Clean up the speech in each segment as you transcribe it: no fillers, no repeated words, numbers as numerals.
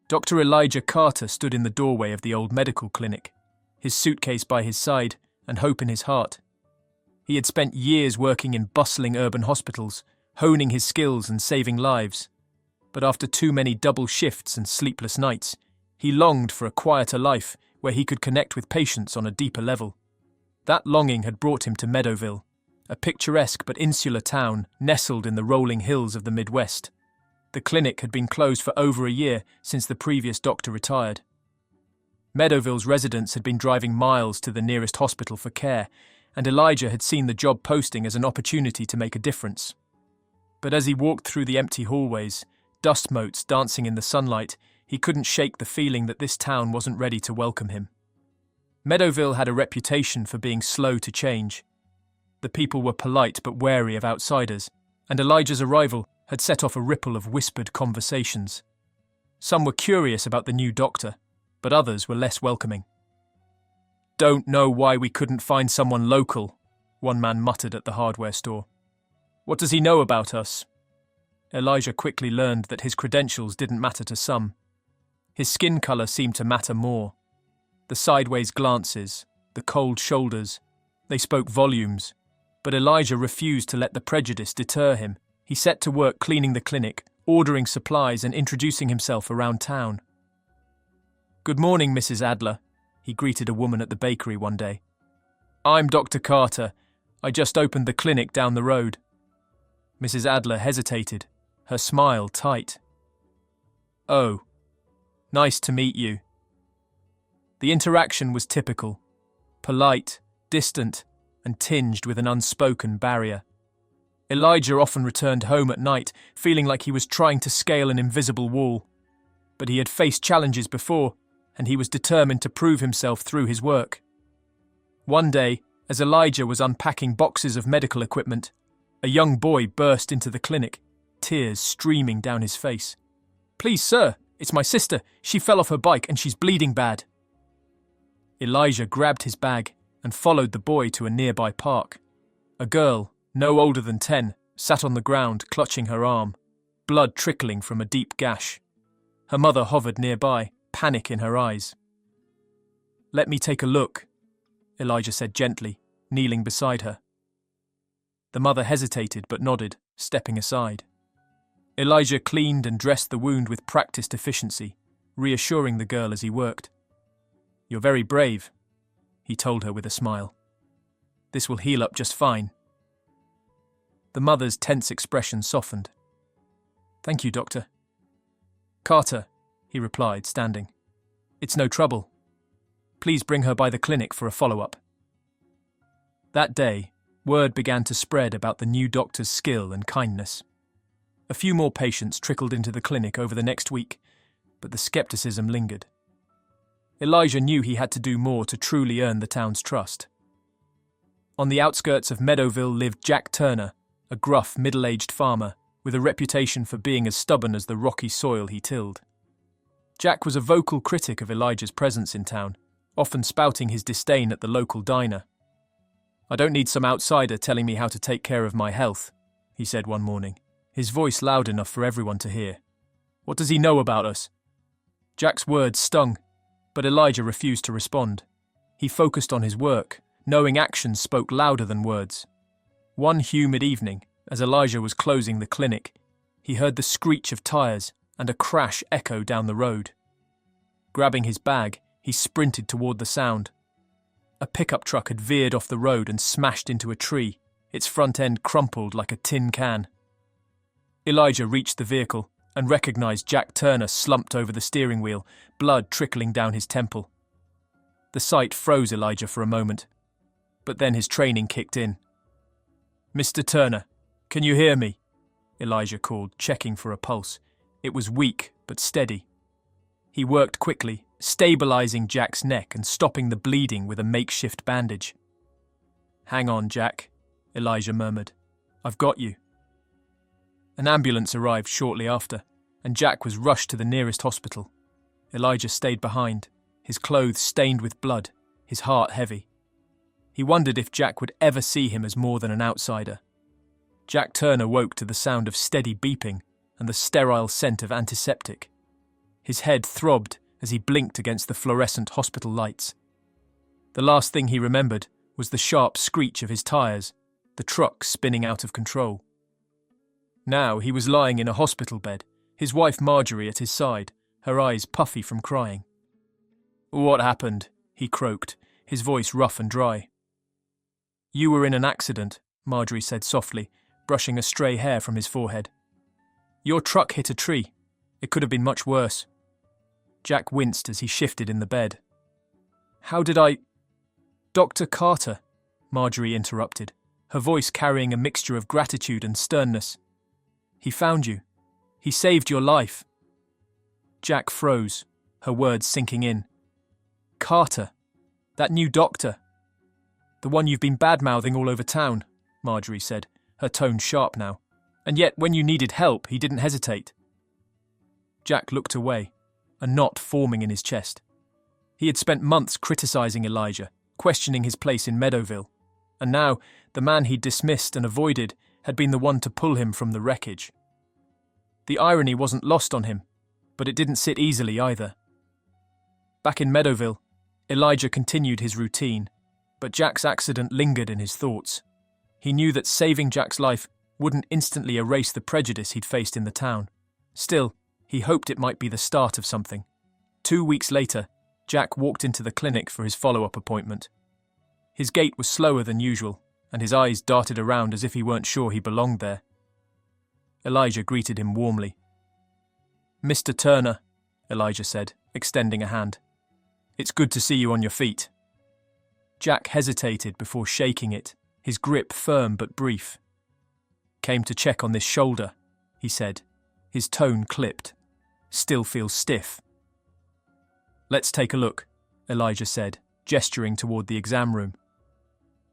Dr. Elijah Carter stood in the doorway of the old medical clinic, his suitcase by his side and hope in his heart. He had spent years working in bustling urban hospitals, honing his skills and saving lives. But after too many double shifts and sleepless nights, he longed for a quieter life where he could connect with patients on a deeper level. That longing had brought him to Meadowville, a picturesque but insular town nestled in the rolling hills of the Midwest. The clinic had been closed for over a year since the previous doctor retired. Meadowville's residents had been driving miles to the nearest hospital for care, and Elijah had seen the job posting as an opportunity to make a difference. But as he walked through the empty hallways, dust motes dancing in the sunlight, he couldn't shake the feeling that this town wasn't ready to welcome him. Meadowville had a reputation for being slow to change. The people were polite but wary of outsiders, and Elijah's arrival had set off a ripple of whispered conversations. Some were curious about the new doctor, but others were less welcoming. "Don't know why we couldn't find someone local," one man muttered at the hardware store. "What does he know about us?" Elijah quickly learned that his credentials didn't matter to some. His skin colour seemed to matter more. The sideways glances, the cold shoulders, they spoke volumes. But Elijah refused to let the prejudice deter him. He set to work cleaning the clinic, ordering supplies and introducing himself around town. "Good morning, Mrs. Adler," he greeted a woman at the bakery one day. "I'm Dr. Carter. I just opened the clinic down the road." Mrs. Adler hesitated, her smile tight. "Oh, nice to meet you." The interaction was typical, polite, distant, and tinged with an unspoken barrier. Elijah often returned home at night, feeling like he was trying to scale an invisible wall. But he had faced challenges before, and he was determined to prove himself through his work. One day, as Elijah was unpacking boxes of medical equipment, a young boy burst into the clinic, tears streaming down his face. "Please, sir, it's my sister. She fell off her bike and she's bleeding bad." Elijah grabbed his bag and followed the boy to a nearby park. A girl, no older than 10, sat on the ground clutching her arm, blood trickling from a deep gash. Her mother hovered nearby, panic in her eyes. "Let me take a look," Elijah said gently, kneeling beside her. The mother hesitated but nodded, stepping aside. Elijah cleaned and dressed the wound with practiced efficiency, reassuring the girl as he worked. "You're very brave," he told her with a smile. "This will heal up just fine." The mother's tense expression softened. "Thank you, Doctor." "Carter," he replied, standing. "It's no trouble. Please bring her by the clinic for a follow-up." That day, word began to spread about the new doctor's skill and kindness. A few more patients trickled into the clinic over the next week, but the skepticism lingered. Elijah knew he had to do more to truly earn the town's trust. On the outskirts of Meadowville lived Jack Turner, a gruff, middle-aged farmer with a reputation for being as stubborn as the rocky soil he tilled. Jack was a vocal critic of Elijah's presence in town, often spouting his disdain at the local diner. "I don't need some outsider telling me how to take care of my health," he said one morning, his voice loud enough for everyone to hear. "What does he know about us?" Jack's words stung, but Elijah refused to respond. He focused on his work, knowing actions spoke louder than words. One humid evening, as Elijah was closing the clinic, he heard the screech of tires and a crash echo down the road. Grabbing his bag, he sprinted toward the sound. A pickup truck had veered off the road and smashed into a tree, its front end crumpled like a tin can. Elijah reached the vehicle and recognized Jack Turner slumped over the steering wheel, blood trickling down his temple. The sight froze Elijah for a moment, but then his training kicked in. "Mr. Turner, can you hear me?" Elijah called, checking for a pulse. It was weak, but steady. He worked quickly, stabilizing Jack's neck and stopping the bleeding with a makeshift bandage. "Hang on, Jack," Elijah murmured. "I've got you." An ambulance arrived shortly after, and Jack was rushed to the nearest hospital. Elijah stayed behind, his clothes stained with blood, his heart heavy. He wondered if Jack would ever see him as more than an outsider. Jack Turner woke to the sound of steady beeping and the sterile scent of antiseptic. His head throbbed as he blinked against the fluorescent hospital lights. The last thing he remembered was the sharp screech of his tires, the truck spinning out of control. Now he was lying in a hospital bed, his wife Marjorie at his side, her eyes puffy from crying. "What happened?" he croaked, his voice rough and dry. "You were in an accident," Marjorie said softly, brushing a stray hair from his forehead. "Your truck hit a tree. It could have been much worse." Jack winced as he shifted in the bed. "How did I—" "Dr. Carter," Marjorie interrupted, her voice carrying a mixture of gratitude and sternness. "He found you. He saved your life." Jack froze, her words sinking in. "Carter? That new doctor? The one you've been bad-mouthing all over town," Marjorie said, her tone sharp now. "And yet, when you needed help, he didn't hesitate." Jack looked away, a knot forming in his chest. He had spent months criticizing Elijah, questioning his place in Meadowville, and now the man he'd dismissed and avoided had been the one to pull him from the wreckage. The irony wasn't lost on him, but it didn't sit easily either. Back in Meadowville, Elijah continued his routine, but Jack's accident lingered in his thoughts. He knew that saving Jack's life wouldn't instantly erase the prejudice he'd faced in the town. Still, he hoped it might be the start of something. 2 weeks later, Jack walked into the clinic for his follow-up appointment. His gait was slower than usual, and his eyes darted around as if he weren't sure he belonged there. Elijah greeted him warmly. "Mr. Turner," Elijah said, extending a hand. "It's good to see you on your feet." Jack hesitated before shaking it, his grip firm but brief. "Came to check on this shoulder," he said, his tone clipped. "Still feels stiff." "Let's take a look," Elijah said, gesturing toward the exam room.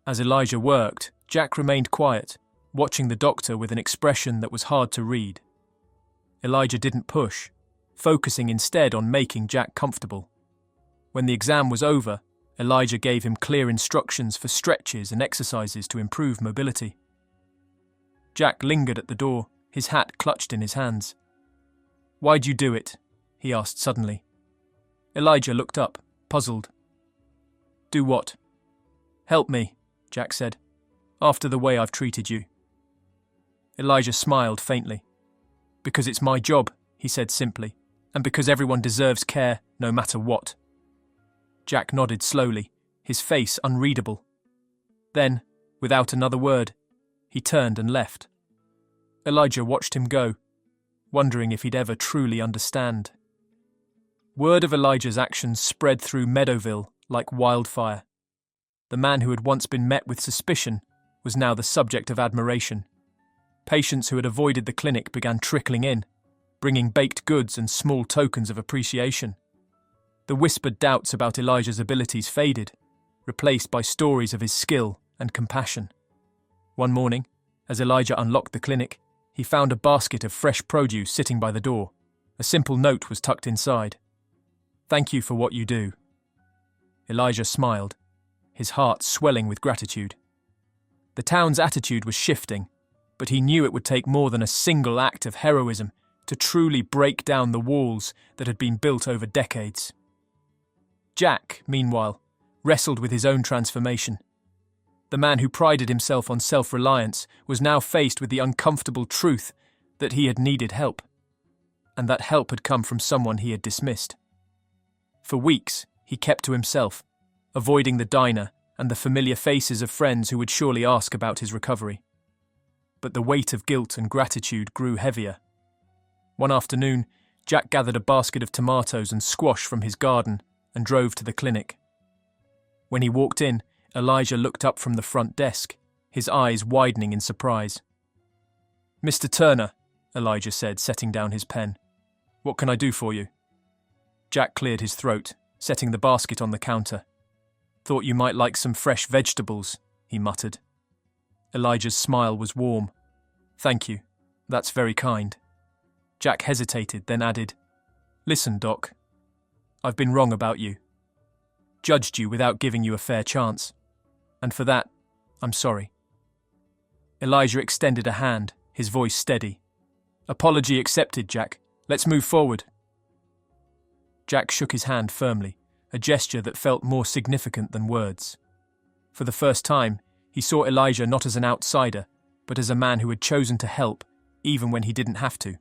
As Elijah worked, Jack remained quiet, watching the doctor with an expression that was hard to read. Elijah didn't push, focusing instead on making Jack comfortable. When the exam was over, Elijah gave him clear instructions for stretches and exercises to improve mobility. Jack lingered at the door, his hat clutched in his hands. "Why'd you do it?" he asked suddenly. Elijah looked up, puzzled. "Do what?" "Help me," Jack said, "after the way I've treated you." Elijah smiled faintly. "Because it's my job," he said simply, "and because everyone deserves care, no matter what." Jack nodded slowly, his face unreadable. Then, without another word, he turned and left. Elijah watched him go, wondering if he'd ever truly understand. Word of Elijah's actions spread through Meadowville like wildfire. The man who had once been met with suspicion was now the subject of admiration. Patients who had avoided the clinic began trickling in, bringing baked goods and small tokens of appreciation. The whispered doubts about Elijah's abilities faded, replaced by stories of his skill and compassion. One morning, as Elijah unlocked the clinic, he found a basket of fresh produce sitting by the door. A simple note was tucked inside. "Thank you for what you do." Elijah smiled, his heart swelling with gratitude. The town's attitude was shifting, but he knew it would take more than a single act of heroism to truly break down the walls that had been built over decades. Jack, meanwhile, wrestled with his own transformation. The man who prided himself on self-reliance was now faced with the uncomfortable truth that he had needed help, and that help had come from someone he had dismissed. For weeks, he kept to himself, avoiding the diner and the familiar faces of friends who would surely ask about his recovery. But the weight of guilt and gratitude grew heavier. One afternoon, Jack gathered a basket of tomatoes and squash from his garden and drove to the clinic. When he walked in, Elijah looked up from the front desk, his eyes widening in surprise. "Mr. Turner," Elijah said, setting down his pen. "What can I do for you?" Jack cleared his throat, setting the basket on the counter. "Thought you might like some fresh vegetables," he muttered. Elijah's smile was warm. "Thank you. That's very kind." Jack hesitated, then added, "Listen, Doc. I've been wrong about you. Judged you without giving you a fair chance. And for that, I'm sorry." Elijah extended a hand, his voice steady. "Apology accepted, Jack. Let's move forward." Jack shook his hand firmly, a gesture that felt more significant than words. For the first time, he saw Elijah not as an outsider, but as a man who had chosen to help, even when he didn't have to.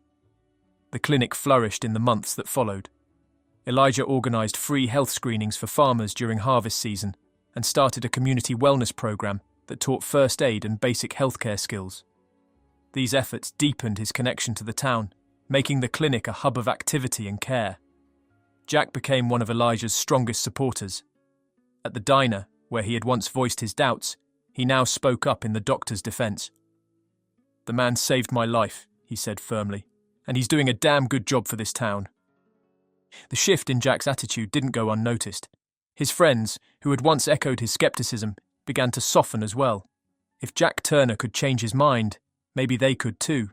The clinic flourished in the months that followed. Elijah organised free health screenings for farmers during harvest season and started a community wellness program that taught first aid and basic healthcare skills. These efforts deepened his connection to the town, making the clinic a hub of activity and care. Jack became one of Elijah's strongest supporters. At the diner, where he had once voiced his doubts, he now spoke up in the doctor's defence. "The man saved my life," he said firmly, "and he's doing a damn good job for this town." The shift in Jack's attitude didn't go unnoticed. His friends, who had once echoed his skepticism, began to soften as well. If Jack Turner could change his mind, maybe they could too.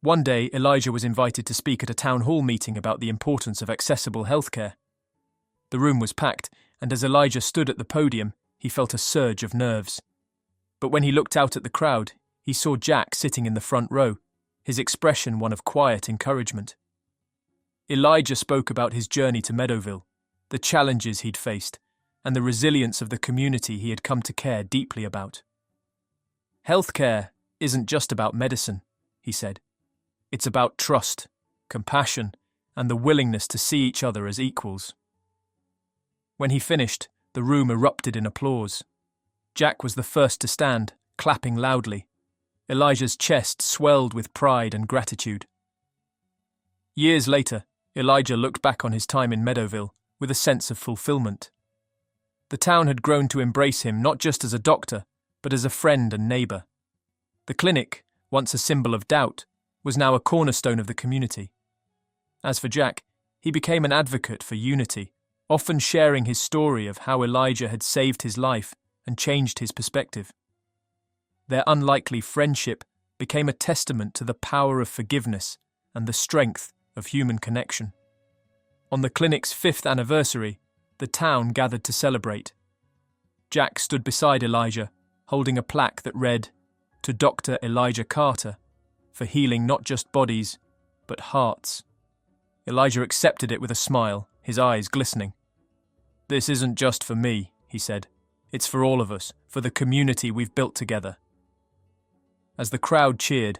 One day, Elijah was invited to speak at a town hall meeting about the importance of accessible healthcare. The room was packed, and as Elijah stood at the podium, he felt a surge of nerves. But when he looked out at the crowd, he saw Jack sitting in the front row, his expression one of quiet encouragement. Elijah spoke about his journey to Meadowville, the challenges he'd faced, and the resilience of the community he had come to care deeply about. "Healthcare isn't just about medicine," he said. "It's about trust, compassion, and the willingness to see each other as equals." When he finished, the room erupted in applause. Jack was the first to stand, clapping loudly. Elijah's chest swelled with pride and gratitude. Years later, Elijah looked back on his time in Meadowville with a sense of fulfillment. The town had grown to embrace him not just as a doctor, but as a friend and neighbour. The clinic, once a symbol of doubt, was now a cornerstone of the community. As for Jack, he became an advocate for unity, often sharing his story of how Elijah had saved his life and changed his perspective. Their unlikely friendship became a testament to the power of forgiveness and the strength of human connection. On the clinic's 5th anniversary, the town gathered to celebrate. Jack stood beside Elijah, holding a plaque that read, "To Dr. Elijah Carter, for healing not just bodies, but hearts." Elijah accepted it with a smile, his eyes glistening. "This isn't just for me," he said. "It's for all of us, for the community we've built together." As the crowd cheered,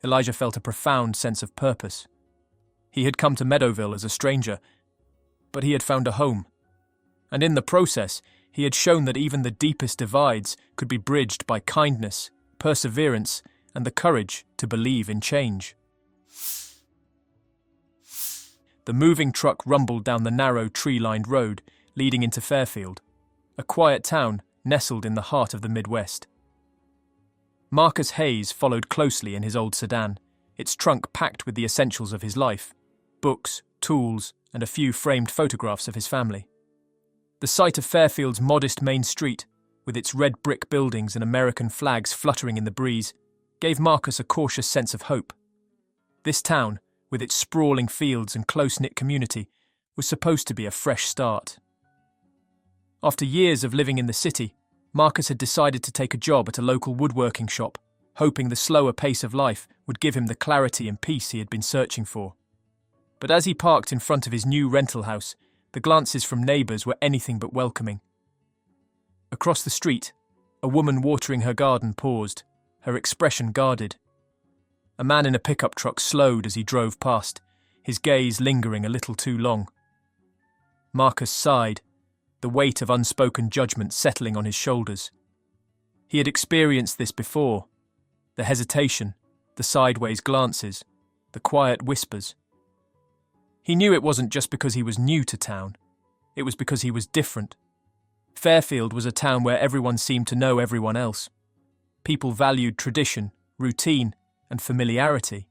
Elijah felt a profound sense of purpose. He had come to Meadowville as a stranger, but he had found a home. And in the process, he had shown that even the deepest divides could be bridged by kindness, perseverance, and the courage to believe in change. The moving truck rumbled down the narrow, tree-lined road leading into Fairfield, a quiet town nestled in the heart of the Midwest. Marcus Hayes followed closely in his old sedan, its trunk packed with the essentials of his life: books, tools, and a few framed photographs of his family. The sight of Fairfield's modest main street, with its red brick buildings and American flags fluttering in the breeze, gave Marcus a cautious sense of hope. This town, with its sprawling fields and close-knit community, was supposed to be a fresh start. After years of living in the city, Marcus had decided to take a job at a local woodworking shop, hoping the slower pace of life would give him the clarity and peace he had been searching for. But as he parked in front of his new rental house, the glances from neighbours were anything but welcoming. Across the street, a woman watering her garden paused, her expression guarded. A man in a pickup truck slowed as he drove past, his gaze lingering a little too long. Marcus sighed, the weight of unspoken judgment settling on his shoulders. He had experienced this before: the hesitation, the sideways glances, the quiet whispers. He knew it wasn't just because he was new to town. It was because he was different. Fairfield was a town where everyone seemed to know everyone else. People valued tradition, routine, and familiarity.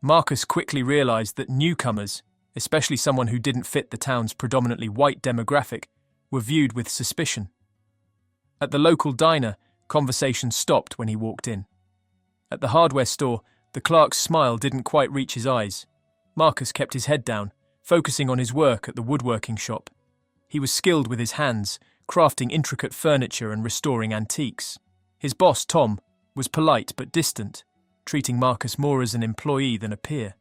Marcus quickly realised that newcomers, especially someone who didn't fit the town's predominantly white demographic, were viewed with suspicion. At the local diner, conversation stopped when he walked in. At the hardware store, the clerk's smile didn't quite reach his eyes. Marcus kept his head down, focusing on his work at the woodworking shop. He was skilled with his hands, crafting intricate furniture and restoring antiques. His boss, Tom, was polite but distant, treating Marcus more as an employee than a peer.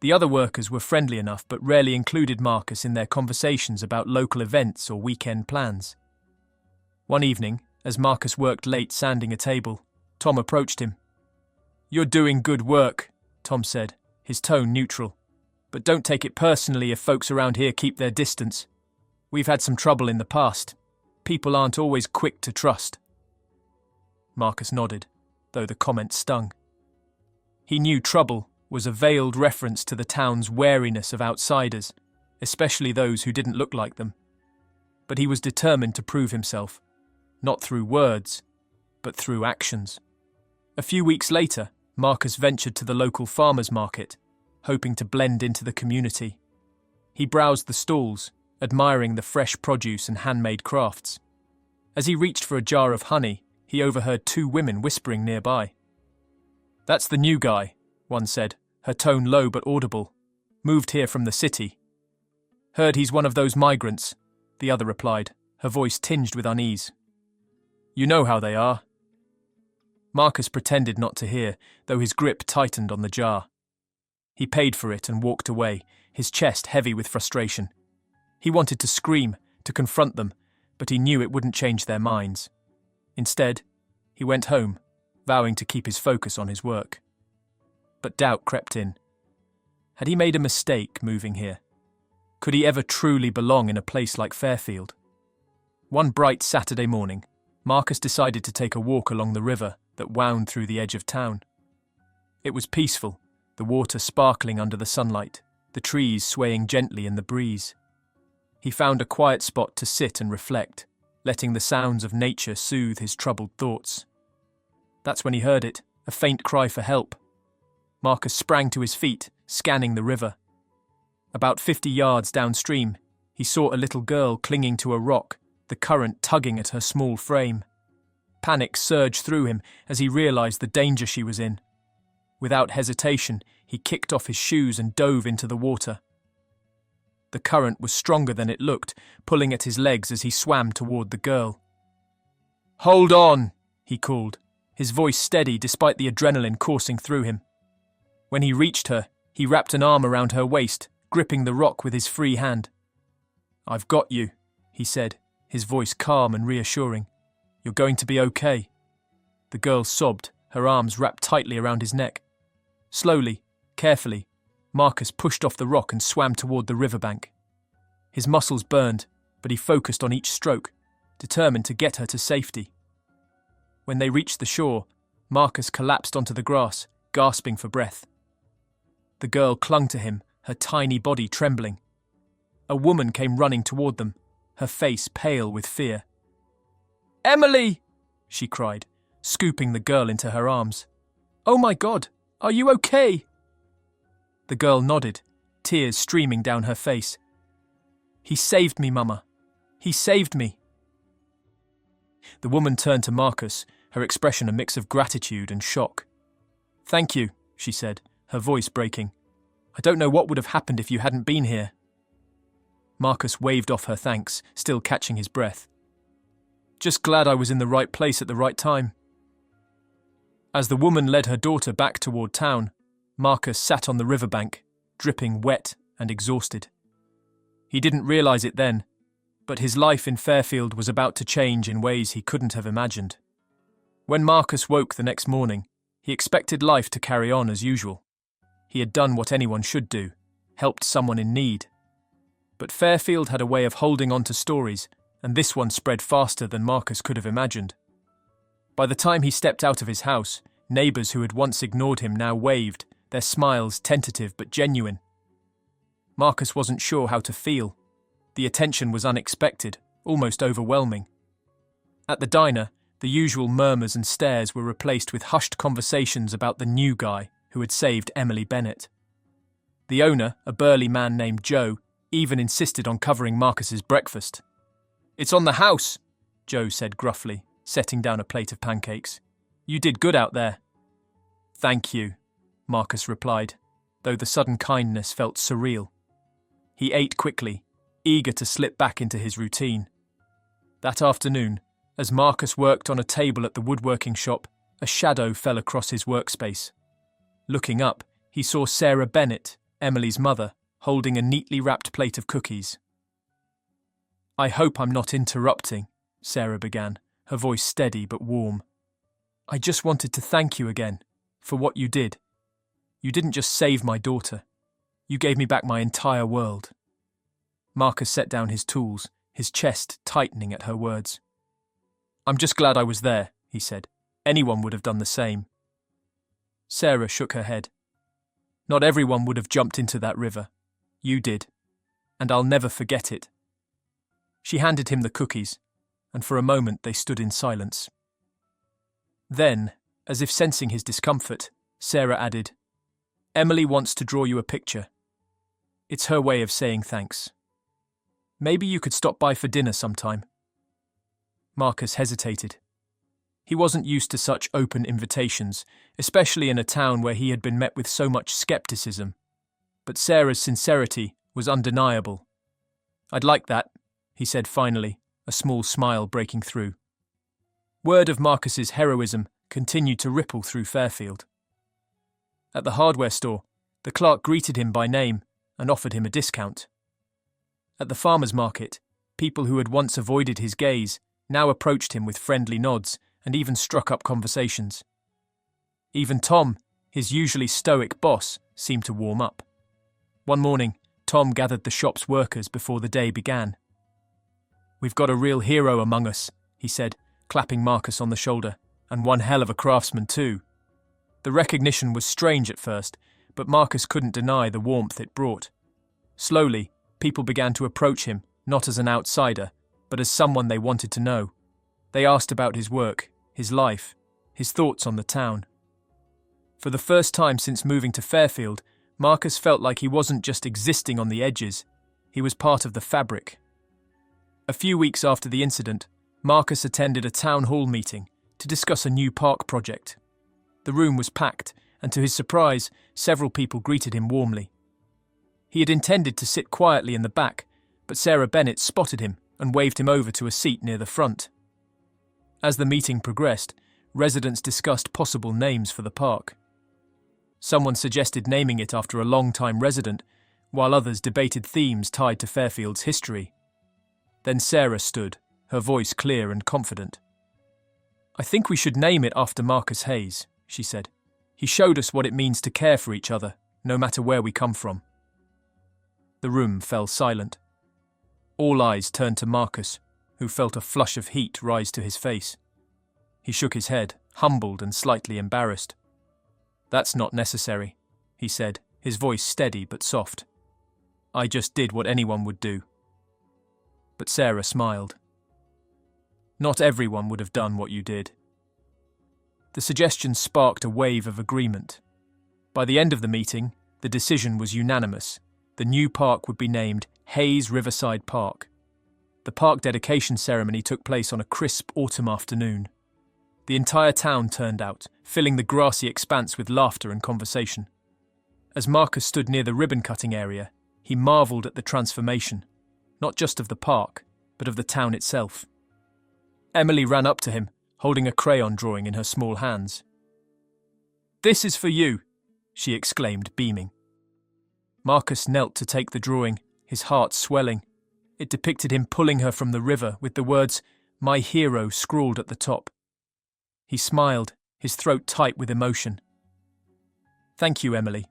The other workers were friendly enough but rarely included Marcus in their conversations about local events or weekend plans. One evening, as Marcus worked late sanding a table, Tom approached him. "You're doing good work," Tom said, his tone neutral. "But don't take it personally if folks around here keep their distance. We've had some trouble in the past. People aren't always quick to trust." Marcus nodded, though the comment stung. He knew trouble was a veiled reference to the town's wariness of outsiders, especially those who didn't look like them. But he was determined to prove himself, not through words, but through actions. A few weeks later, Marcus ventured to the local farmers' market, hoping to blend into the community. He browsed the stalls, admiring the fresh produce and handmade crafts. As he reached for a jar of honey, he overheard two women whispering nearby. "That's the new guy," one said, her tone low but audible. "Moved here from the city." "Heard he's one of those migrants," the other replied, her voice tinged with unease. "You know how they are." Marcus pretended not to hear, though his grip tightened on the jar. He paid for it and walked away, his chest heavy with frustration. He wanted to scream, to confront them, but he knew it wouldn't change their minds. Instead, he went home, vowing to keep his focus on his work. But doubt crept in. Had he made a mistake moving here? Could he ever truly belong in a place like Fairfield? One bright Saturday morning, Marcus decided to take a walk along the river that wound through the edge of town. It was peaceful, the water sparkling under the sunlight, the trees swaying gently in the breeze. He found a quiet spot to sit and reflect, letting the sounds of nature soothe his troubled thoughts. That's when he heard it, a faint cry for help. Marcus sprang to his feet, scanning the river. About 50 yards downstream, he saw a little girl clinging to a rock, the current tugging at her small frame. Panic surged through him as he realized the danger she was in. Without hesitation, he kicked off his shoes and dove into the water. The current was stronger than it looked, pulling at his legs as he swam toward the girl. "Hold on!" he called, his voice steady despite the adrenaline coursing through him. When he reached her, he wrapped an arm around her waist, gripping the rock with his free hand. "I've got you," he said, his voice calm and reassuring. "You're going to be okay." The girl sobbed, her arms wrapped tightly around his neck. Slowly, carefully, Marcus pushed off the rock and swam toward the riverbank. His muscles burned, but he focused on each stroke, determined to get her to safety. When they reached the shore, Marcus collapsed onto the grass, gasping for breath. The girl clung to him, her tiny body trembling. A woman came running toward them, her face pale with fear. "Emily!" she cried, scooping the girl into her arms. "Oh my God, are you okay?" The girl nodded, tears streaming down her face. "He saved me, Mama. He saved me." The woman turned to Marcus, her expression a mix of gratitude and shock. "Thank you," she said, her voice breaking. "I don't know what would have happened if you hadn't been here." Marcus waved off her thanks, still catching his breath. "Just glad I was in the right place at the right time." As the woman led her daughter back toward town, Marcus sat on the riverbank, dripping wet and exhausted. He didn't realize it then, but his life in Fairfield was about to change in ways he couldn't have imagined. When Marcus woke the next morning, he expected life to carry on as usual. He had done what anyone should do, helped someone in need. But Fairfield had a way of holding on to stories, and this one spread faster than Marcus could have imagined. By the time he stepped out of his house, neighbours who had once ignored him now waved, their smiles tentative but genuine. Marcus wasn't sure how to feel. The attention was unexpected, almost overwhelming. At the diner, the usual murmurs and stares were replaced with hushed conversations about the new guy who had saved Emily Bennett. The owner, a burly man named Joe, even insisted on covering Marcus's breakfast. "It's on the house," Joe said gruffly, setting down a plate of pancakes. "You did good out there." "Thank you," Marcus replied, though the sudden kindness felt surreal. He ate quickly, eager to slip back into his routine. That afternoon, as Marcus worked on a table at the woodworking shop, a shadow fell across his workspace. Looking up, he saw Sarah Bennett, Emily's mother, holding a neatly wrapped plate of cookies. "I hope I'm not interrupting," Sarah began, her voice steady but warm. "I just wanted to thank you again for what you did. You didn't just save my daughter. You gave me back my entire world." Marcus set down his tools, his chest tightening at her words. "I'm just glad I was there," he said. "Anyone would have done the same." Sarah shook her head. "Not everyone would have jumped into that river. You did. And I'll never forget it." She handed him the cookies, and for a moment they stood in silence. Then, as if sensing his discomfort, Sarah added, "Emily wants to draw you a picture. It's her way of saying thanks. Maybe you could stop by for dinner sometime." Marcus hesitated. He wasn't used to such open invitations, especially in a town where he had been met with so much skepticism. But Sarah's sincerity was undeniable. "I'd like that," he said finally, a small smile breaking through. Word of Marcus's heroism continued to ripple through Fairfield. At the hardware store, the clerk greeted him by name and offered him a discount. At the farmer's market, people who had once avoided his gaze now approached him with friendly nods and even struck up conversations. Even Tom, his usually stoic boss, seemed to warm up. One morning, Tom gathered the shop's workers before the day began. "We've got a real hero among us," he said, clapping Marcus on the shoulder, "and one hell of a craftsman too." The recognition was strange at first, but Marcus couldn't deny the warmth it brought. Slowly, people began to approach him, not as an outsider, but as someone they wanted to know. They asked about his work, his life, his thoughts on the town. For the first time since moving to Fairfield, Marcus felt like he wasn't just existing on the edges, he was part of the fabric. A few weeks after the incident, Marcus attended a town hall meeting to discuss a new park project. The room was packed, and to his surprise, several people greeted him warmly. He had intended to sit quietly in the back, but Sarah Bennett spotted him and waved him over to a seat near the front. As the meeting progressed, residents discussed possible names for the park. Someone suggested naming it after a long-time resident, while others debated themes tied to Fairfield's history. Then Sarah stood, her voice clear and confident. "I think we should name it after Marcus Hayes," she said. "He showed us what it means to care for each other, no matter where we come from." The room fell silent. All eyes turned to Marcus, who felt a flush of heat rise to his face. He shook his head, humbled and slightly embarrassed. "That's not necessary," he said, his voice steady but soft. "I just did what anyone would do." But Sarah smiled. "Not everyone would have done what you did." The suggestion sparked a wave of agreement. By the end of the meeting, the decision was unanimous. The new park would be named Hayes Riverside Park. The park dedication ceremony took place on a crisp autumn afternoon. The entire town turned out, filling the grassy expanse with laughter and conversation. As Marcus stood near the ribbon-cutting area, he marvelled at the transformation, not just of the park, but of the town itself. Emily ran up to him, holding a crayon drawing in her small hands. "This is for you," she exclaimed, beaming. Marcus knelt to take the drawing, his heart swelling. It depicted him pulling her from the river with the words, "My hero," scrawled at the top. He smiled, his throat tight with emotion. "Thank you, Emily.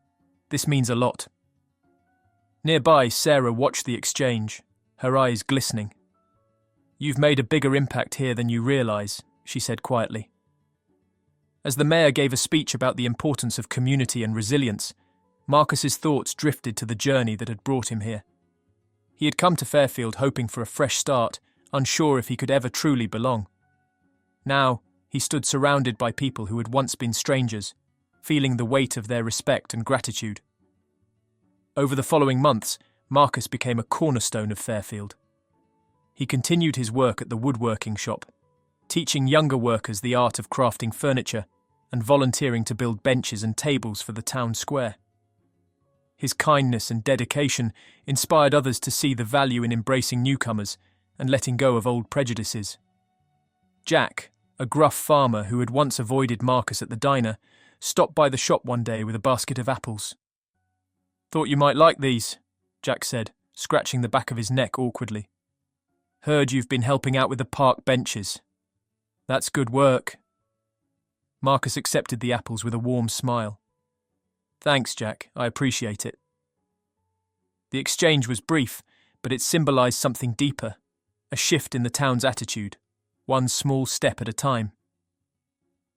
This means a lot." Nearby, Sarah watched the exchange, her eyes glistening. "You've made a bigger impact here than you realise," she said quietly. As the mayor gave a speech about the importance of community and resilience, Marcus's thoughts drifted to the journey that had brought him here. He had come to Fairfield hoping for a fresh start, unsure if he could ever truly belong. Now, he stood surrounded by people who had once been strangers, feeling the weight of their respect and gratitude. Over the following months, Marcus became a cornerstone of Fairfield. He continued his work at the woodworking shop, teaching younger workers the art of crafting furniture and volunteering to build benches and tables for the town square. His kindness and dedication inspired others to see the value in embracing newcomers and letting go of old prejudices. Jack, a gruff farmer who had once avoided Marcus at the diner, stopped by the shop one day with a basket of apples. Thought you might like these, Jack said, scratching the back of his neck awkwardly. Heard you've been helping out with the park benches. That's good work. Marcus accepted the apples with a warm smile. Thanks, Jack. I appreciate it. The exchange was brief, but it symbolized something deeper, a shift in the town's attitude, one small step at a time.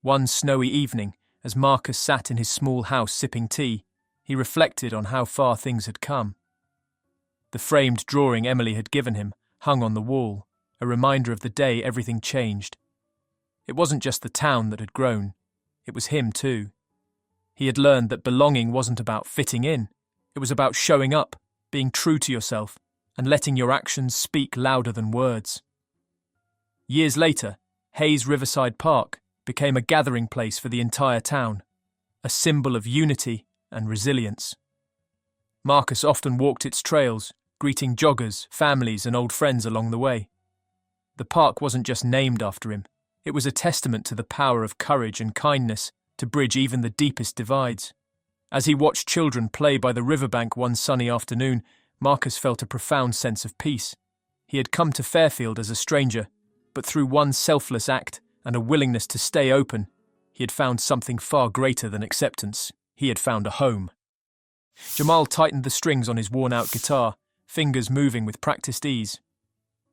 One snowy evening, as Marcus sat in his small house sipping tea, he reflected on how far things had come. The framed drawing Emily had given him hung on the wall, a reminder of the day everything changed. It wasn't just the town that had grown, it was him too. He had learned that belonging wasn't about fitting in, it was about showing up, being true to yourself, and letting your actions speak louder than words. Years later, Hayes Riverside Park became a gathering place for the entire town, a symbol of unity and resilience. Marcus often walked its trails, greeting joggers, families and old friends along the way. The park wasn't just named after him, it was a testament to the power of courage and kindness to bridge even the deepest divides. As he watched children play by the riverbank one sunny afternoon, Marcus felt a profound sense of peace. He had come to Fairfield as a stranger, but through one selfless act and a willingness to stay open, he had found something far greater than acceptance. He had found a home. Jamal tightened the strings on his worn-out guitar, fingers moving with practiced ease.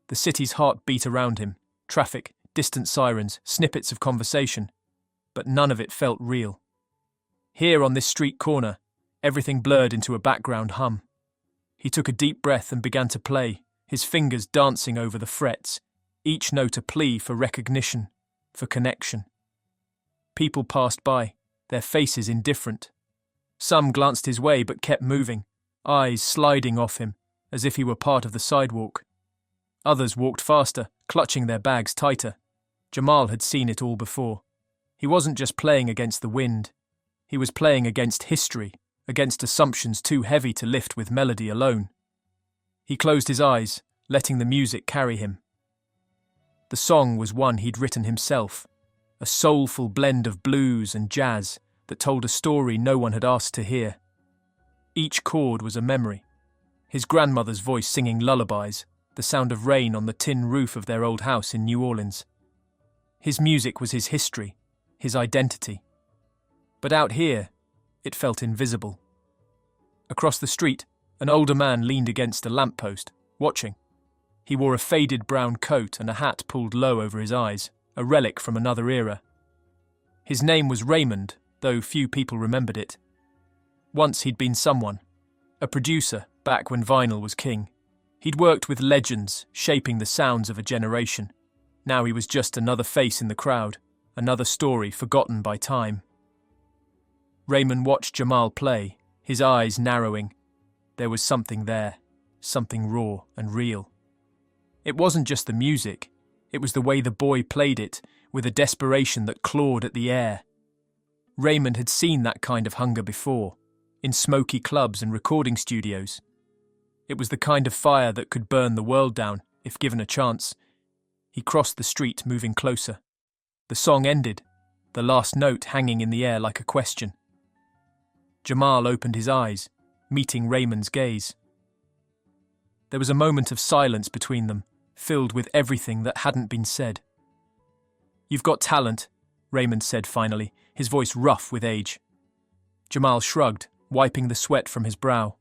The city's heart beat around him, traffic, distant sirens, snippets of conversation, but none of it felt real. Here on this street corner, everything blurred into a background hum. He took a deep breath and began to play, his fingers dancing over the frets, each note a plea for recognition, for connection. People passed by, their faces indifferent. Some glanced his way but kept moving, eyes sliding off him, as if he were part of the sidewalk. Others walked faster, clutching their bags tighter. Jamal had seen it all before. He wasn't just playing against the wind. He was playing against history, against assumptions too heavy to lift with melody alone. He closed his eyes, letting the music carry him. The song was one he'd written himself, a soulful blend of blues and jazz that told a story no one had asked to hear. Each chord was a memory. His grandmother's voice singing lullabies, the sound of rain on the tin roof of their old house in New Orleans. His music was his history, his identity. But out here, it felt invisible. Across the street, an older man leaned against a lamppost, watching. He wore a faded brown coat and a hat pulled low over his eyes, a relic from another era. His name was Raymond, though few people remembered it. Once he'd been someone, a producer back when vinyl was king. He'd worked with legends, shaping the sounds of a generation. Now he was just another face in the crowd, another story forgotten by time. Raymond watched Jamal play, his eyes narrowing. There was something there, something raw and real. It wasn't just the music, it was the way the boy played it, with a desperation that clawed at the air. Raymond had seen that kind of hunger before, in smoky clubs and recording studios. It was the kind of fire that could burn the world down, if given a chance. He crossed the street, moving closer. The song ended, the last note hanging in the air like a question. Jamal opened his eyes, meeting Raymond's gaze. There was a moment of silence between them, filled with everything that hadn't been said. "You've got talent," Raymond said finally, his voice rough with age. Jamal shrugged, wiping the sweat from his brow.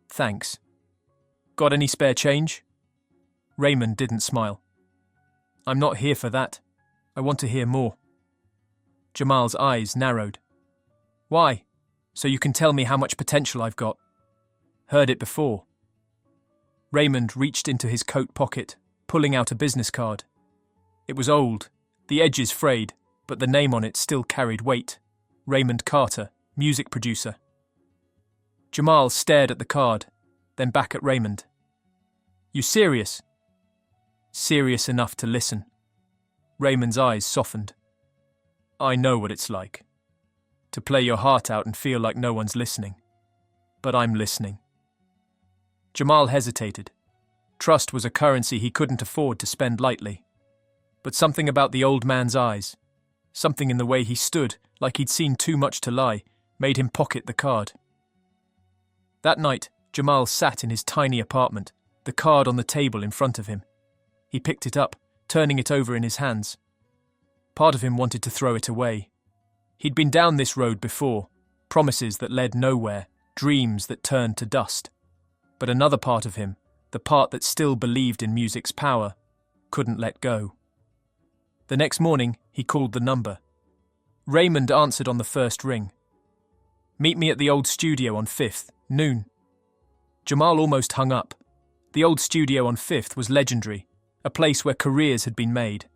"Thanks. Got any spare change?" Raymond didn't smile. "I'm not here for that. I want to hear more." Jamal's eyes narrowed. "Why? So you can tell me how much potential I've got." "Heard it before." Raymond reached into his coat pocket, pulling out a business card. It was old, the edges frayed, but the name on it still carried weight. Raymond Carter, music producer. Jamal stared at the card, then back at Raymond. "You serious?" "Serious enough to listen." Raymond's eyes softened. "I know what it's like. To play your heart out and feel like no one's listening. But I'm listening." Jamal hesitated. Trust was a currency he couldn't afford to spend lightly. But something about the old man's eyes, something in the way he stood, like he'd seen too much to lie, made him pocket the card. That night, Jamal sat in his tiny apartment, the card on the table in front of him. He picked it up, turning it over in his hands. Part of him wanted to throw it away. He'd been down this road before, promises that led nowhere, dreams that turned to dust. But another part of him, the part that still believed in music's power, couldn't let go. The next morning, he called the number. Raymond answered on the first ring. "Meet me at the old studio on 5th, noon." Jamal almost hung up. The old studio on 5th was legendary, a place where careers had been made.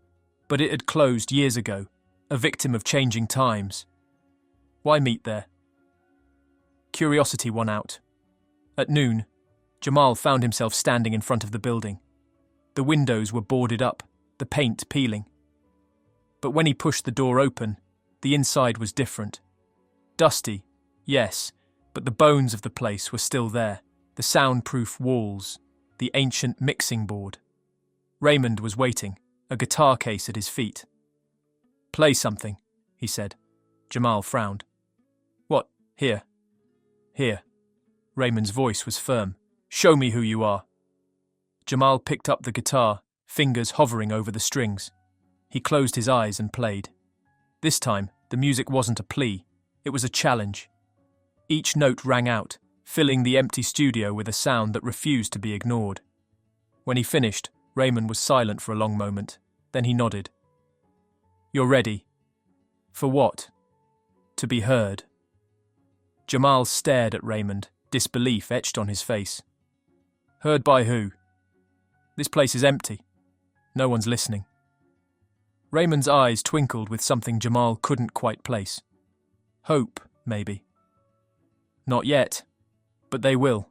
But it had closed years ago, a victim of changing times. Why meet there? Curiosity won out. At noon, Jamal found himself standing in front of the building. The windows were boarded up, the paint peeling. But when he pushed the door open, the inside was different. Dusty, yes, but the bones of the place were still there, the soundproof walls, the ancient mixing board. Raymond was waiting, a guitar case at his feet. "Play something," he said. Jamal frowned. "What, here?" "Here." Raymond's voice was firm. "Show me who you are." Jamal picked up the guitar, fingers hovering over the strings. He closed his eyes and played. This time, the music wasn't a plea, it was a challenge. Each note rang out, filling the empty studio with a sound that refused to be ignored. When he finished, Raymond was silent for a long moment. Then he nodded. "You're ready." "For what?" "To be heard." Jamal stared at Raymond, disbelief etched on his face. "Heard by who?" "This place is empty. No one's listening." Raymond's eyes twinkled with something Jamal couldn't quite place. "Hope, maybe." "Not yet. But they will.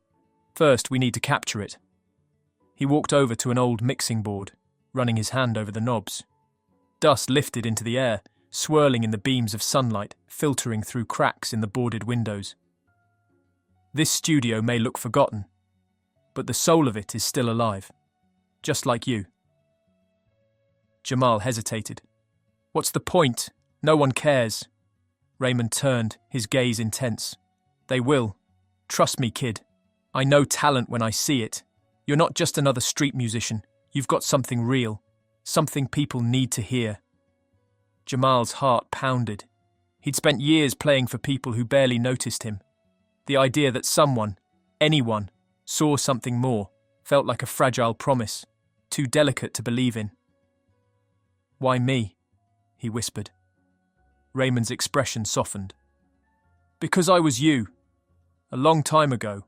First, we need to capture it." He walked over to an old mixing board, running his hand over the knobs. Dust lifted into the air, swirling in the beams of sunlight, filtering through cracks in the boarded windows. "This studio may look forgotten, but the soul of it is still alive. Just like you." Jamal hesitated. "What's the point? No one cares." Raymond turned, his gaze intense. "They will. Trust me, kid. I know talent when I see it. You're not just another street musician. You've got something real, something people need to hear." Jamal's heart pounded. He'd spent years playing for people who barely noticed him. The idea that someone, anyone, saw something more felt like a fragile promise, too delicate to believe in. "Why me?" he whispered. Raymond's expression softened. "Because I was you, a long time ago,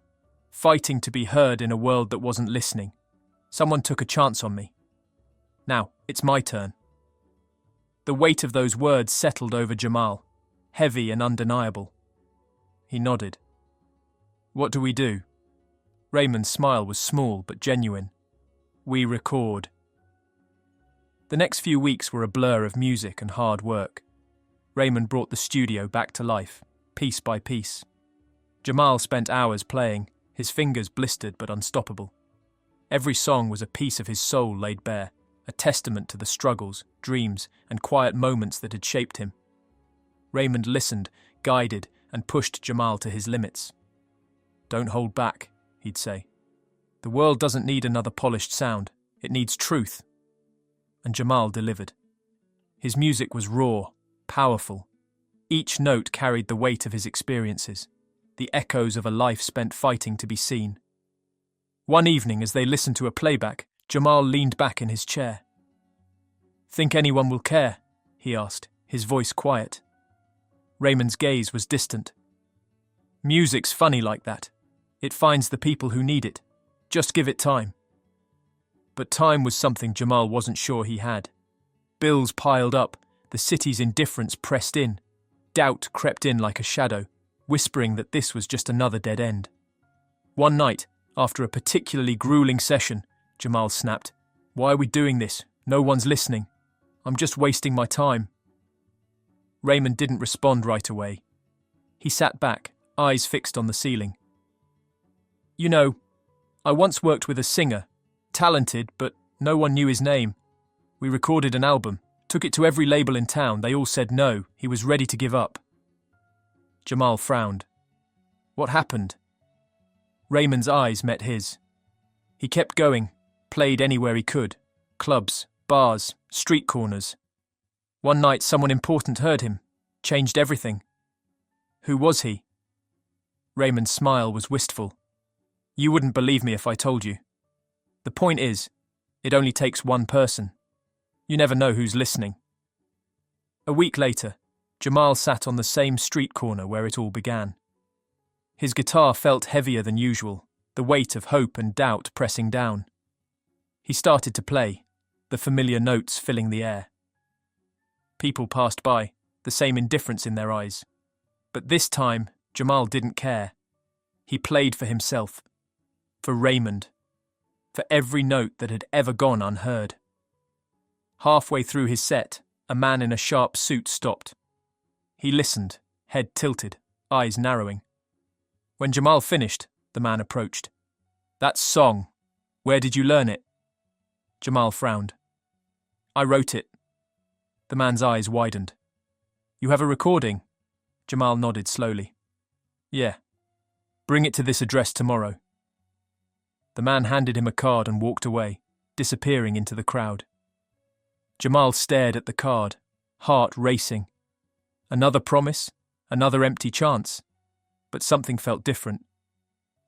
fighting to be heard in a world that wasn't listening. Someone took a chance on me. Now, it's my turn." The weight of those words settled over Jamal, heavy and undeniable. He nodded. "What do we do?" Raymond's smile was small but genuine. "We record." The next few weeks were a blur of music and hard work. Raymond brought the studio back to life, piece by piece. Jamal spent hours playing, his fingers blistered but unstoppable. Every song was a piece of his soul laid bare, a testament to the struggles, dreams, and quiet moments that had shaped him. Raymond listened, guided, and pushed Jamal to his limits. "Don't hold back," he'd say. "The world doesn't need another polished sound, it needs truth." And Jamal delivered. His music was raw, powerful. Each note carried the weight of his experiences, the echoes of a life spent fighting to be seen. One evening, as they listened to a playback, Jamal leaned back in his chair. "Think anyone will care?" he asked, his voice quiet. Raymond's gaze was distant. "Music's funny like that. It finds the people who need it. Just give it time." But time was something Jamal wasn't sure he had. Bills piled up, the city's indifference pressed in. Doubt crept in like a shadow, whispering that this was just another dead end. One night, after a particularly grueling session, Jamal snapped, "Why are we doing this? No one's listening. I'm just wasting my time." Raymond didn't respond right away. He sat back, eyes fixed on the ceiling. "You know, I once worked with a singer. Talented, but no one knew his name. We recorded an album, took it to every label in town. They all said no, he was ready to give up." Jamal frowned. "What happened?" Raymond's eyes met his. He kept going, played anywhere he could. Clubs, bars, street corners. One night someone important heard him, changed everything. Who was he? Raymond's smile was wistful. You wouldn't believe me if I told you. The point is, it only takes one person. You never know who's listening. A week later, Jamal sat on the same street corner where it all began. His guitar felt heavier than usual, the weight of hope and doubt pressing down. He started to play, the familiar notes filling the air. People passed by, the same indifference in their eyes. But this time, Jamal didn't care. He played for himself, for Raymond, for every note that had ever gone unheard. Halfway through his set, a man in a sharp suit stopped. He listened, head tilted, eyes narrowing. When Jamal finished, the man approached. That song, where did you learn it? Jamal frowned. I wrote it. The man's eyes widened. You have a recording? Jamal nodded slowly. Yeah. Bring it to this address tomorrow. The man handed him a card and walked away, disappearing into the crowd. Jamal stared at the card, heart racing. Another promise, another empty chance. But something felt different.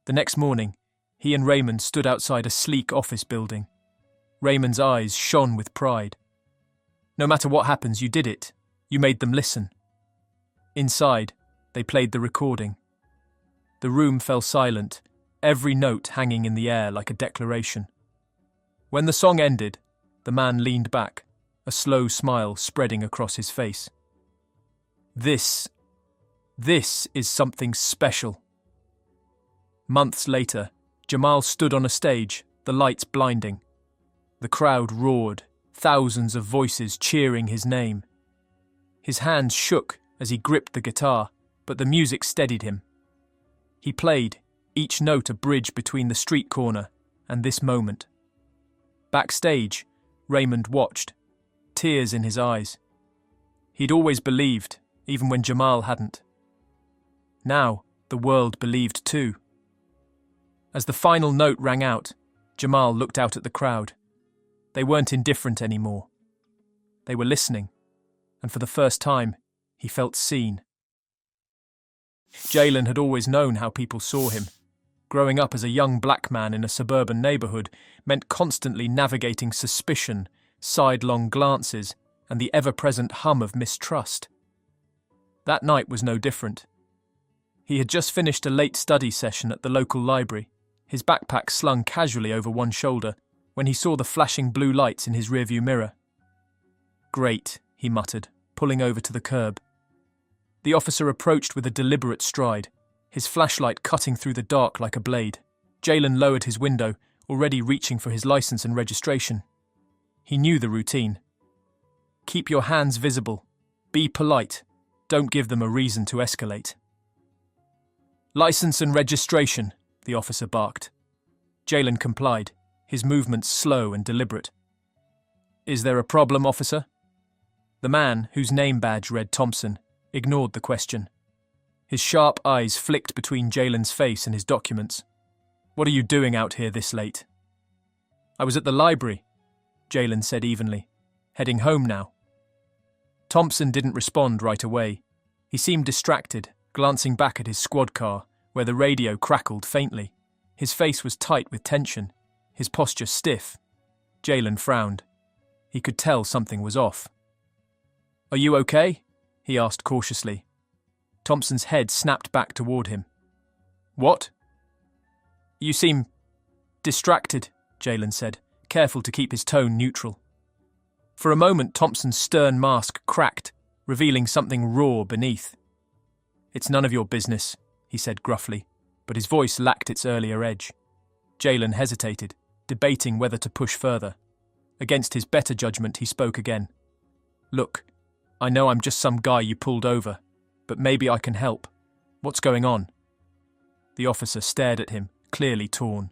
The next morning, he and Raymond stood outside a sleek office building. Raymond's eyes shone with pride. No matter what happens, you did it. You made them listen. Inside, they played the recording. The room fell silent, every note hanging in the air like a declaration. When the song ended, the man leaned back, a slow smile spreading across his face. This is something special. Months later, Jamal stood on a stage, the lights blinding. The crowd roared, thousands of voices cheering his name. His hands shook as he gripped the guitar, but the music steadied him. He played, each note a bridge between the street corner and this moment. Backstage, Raymond watched, tears in his eyes. He'd always believed, even when Jamal hadn't. Now, the world believed too. As the final note rang out, Jamal looked out at the crowd. They weren't indifferent anymore. They were listening, and for the first time, he felt seen. Jalen had always known how people saw him. Growing up as a young black man in a suburban neighborhood meant constantly navigating suspicion, sidelong glances, and the ever-present hum of mistrust. That night was no different. He had just finished a late study session at the local library, his backpack slung casually over one shoulder, when he saw the flashing blue lights in his rearview mirror. Great, he muttered, pulling over to the curb. The officer approached with a deliberate stride, his flashlight cutting through the dark like a blade. Jalen lowered his window, already reaching for his license and registration. He knew the routine. Keep your hands visible. Be polite. Don't give them a reason to escalate. License and registration, the officer barked. Jalen complied, his movements slow and deliberate. Is there a problem, officer? The man, whose name badge read Thompson, ignored the question. His sharp eyes flicked between Jalen's face and his documents. What are you doing out here this late? I was at the library, Jalen said evenly. Heading home now. Thompson didn't respond right away. He seemed distracted, glancing back at his squad car, where the radio crackled faintly. His face was tight with tension, his posture stiff. Jalen frowned. He could tell something was off. Are you okay? He asked cautiously. Thompson's head snapped back toward him. What? You seem distracted, Jalen said, careful to keep his tone neutral. For a moment, Thompson's stern mask cracked, revealing something raw beneath. It's none of your business, he said gruffly, but his voice lacked its earlier edge. Jalen hesitated, debating whether to push further. Against his better judgment, he spoke again. Look, I know I'm just some guy you pulled over, but maybe I can help. What's going on? The officer stared at him, clearly torn.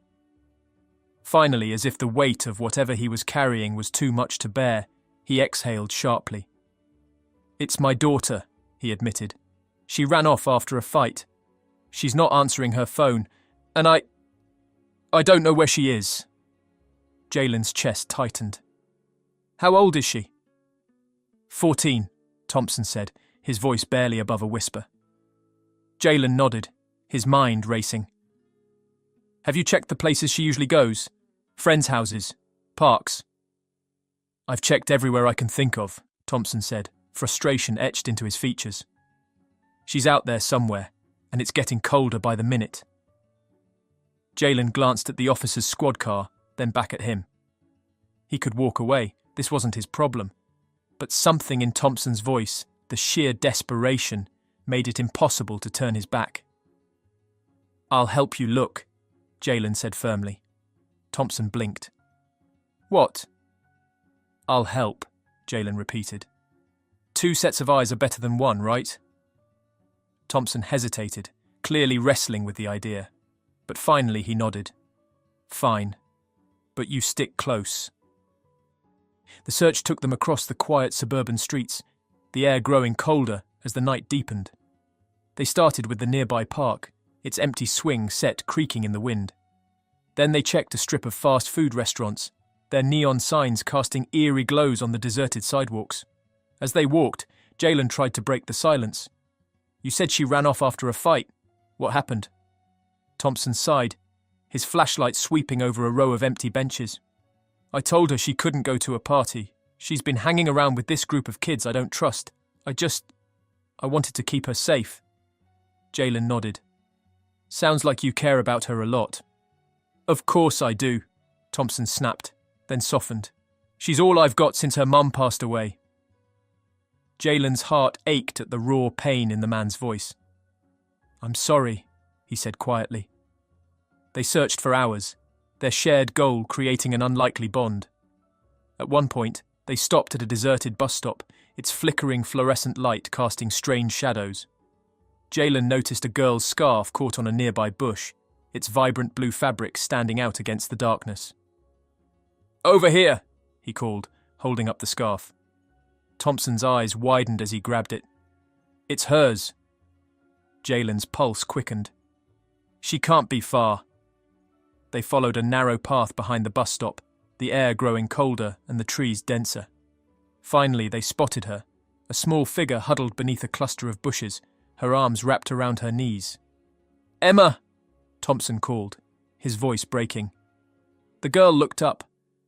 Finally, as if the weight of whatever he was carrying was too much to bear, he exhaled sharply. It's my daughter, he admitted. She ran off after a fight. She's not answering her phone, and I don't know where she is. Jalen's chest tightened. How old is she? 14, Thompson said, his voice barely above a whisper. Jalen nodded, his mind racing. Have you checked the places she usually goes? Friends' houses? Parks? I've checked everywhere I can think of, Thompson said, frustration etched into his features. She's out there somewhere, and it's getting colder by the minute. Jalen glanced at the officer's squad car, then back at him. He could walk away, this wasn't his problem. But something in Thompson's voice, the sheer desperation, made it impossible to turn his back. I'll help you look, Jalen said firmly. Thompson blinked. What? I'll help, Jalen repeated. 2 sets of eyes are better than 1, right? Thompson hesitated, clearly wrestling with the idea. But finally he nodded. Fine. But you stick close. The search took them across the quiet suburban streets, the air growing colder as the night deepened. They started with the nearby park, its empty swing set creaking in the wind. Then they checked a strip of fast food restaurants, their neon signs casting eerie glows on the deserted sidewalks. As they walked, Jalen tried to break the silence. You said she ran off after a fight. What happened? Thompson sighed, his flashlight sweeping over a row of empty benches. I told her she couldn't go to a party. She's been hanging around with this group of kids I don't trust. I wanted to keep her safe. Jalen nodded. Sounds like you care about her a lot. Of course I do, Thompson snapped, then softened. She's all I've got since her mum passed away. Jalen's heart ached at the raw pain in the man's voice. I'm sorry, he said quietly. They searched for hours, their shared goal creating an unlikely bond. At one point, they stopped at a deserted bus stop, its flickering fluorescent light casting strange shadows. Jalen noticed a girl's scarf caught on a nearby bush, its vibrant blue fabric standing out against the darkness. Over here, he called, holding up the scarf. Thompson's eyes widened as he grabbed it. It's hers. Jalen's pulse quickened. She can't be far. They followed a narrow path behind the bus stop, the air growing colder and the trees denser. Finally, they spotted her, a small figure huddled beneath a cluster of bushes, her arms wrapped around her knees. Emma! Thompson called, his voice breaking. The girl looked up,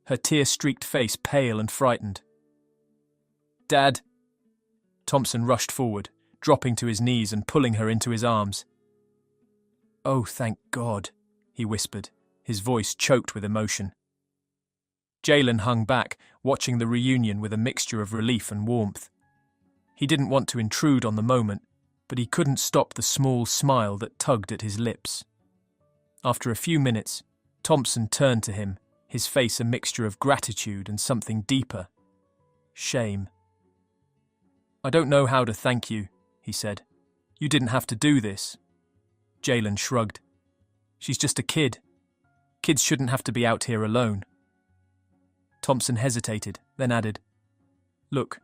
her tear-streaked face pale and frightened. Dad! Thompson rushed forward, dropping to his knees and pulling her into his arms. Oh, thank God, he whispered, his voice choked with emotion. Jalen hung back, watching the reunion with a mixture of relief and warmth. He didn't want to intrude on the moment, but he couldn't stop the small smile that tugged at his lips. After a few minutes, Thompson turned to him, his face a mixture of gratitude and something deeper. Shame. I don't know how to thank you, he said. You didn't have to do this. Jalen shrugged. She's just a kid. Kids shouldn't have to be out here alone. Thompson hesitated, then added, Look,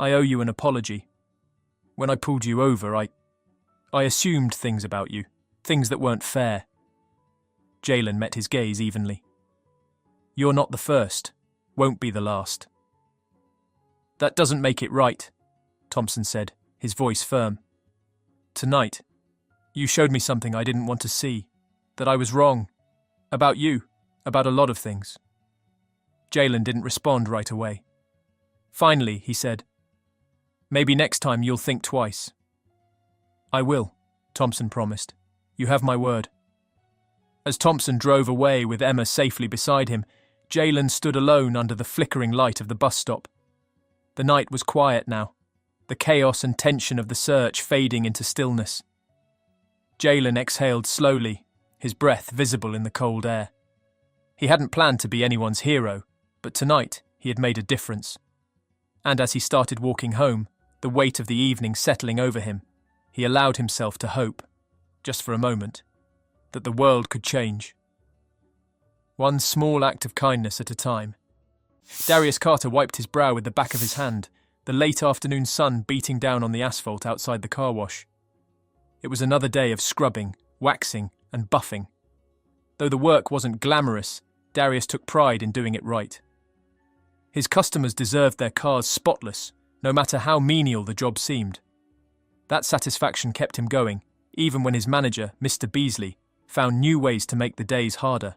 I owe you an apology. When I pulled you over, I assumed things about you, things that weren't fair. Jalen met his gaze evenly. You're not the first, won't be the last. That doesn't make it right, Thompson said, his voice firm. Tonight, you showed me something I didn't want to see, that I was wrong. About you, about a lot of things. Jalen didn't respond right away. Finally, he said, Maybe next time you'll think twice. I will, Thompson promised. You have my word. As Thompson drove away with Emma safely beside him, Jalen stood alone under the flickering light of the bus stop. The night was quiet now, the chaos and tension of the search fading into stillness. Jalen exhaled slowly, his breath visible in the cold air. He hadn't planned to be anyone's hero, but tonight he had made a difference. And as he started walking home, the weight of the evening settling over him, he allowed himself to hope, just for a moment, that the world could change. One small act of kindness at a time. Darius Carter wiped his brow with the back of his hand, the late afternoon sun beating down on the asphalt outside the car wash. It was another day of scrubbing, waxing, and buffing. Though the work wasn't glamorous, Darius took pride in doing it right. His customers deserved their cars spotless, no matter how menial the job seemed. That satisfaction kept him going, even when his manager, Mr. Beasley, found new ways to make the days harder.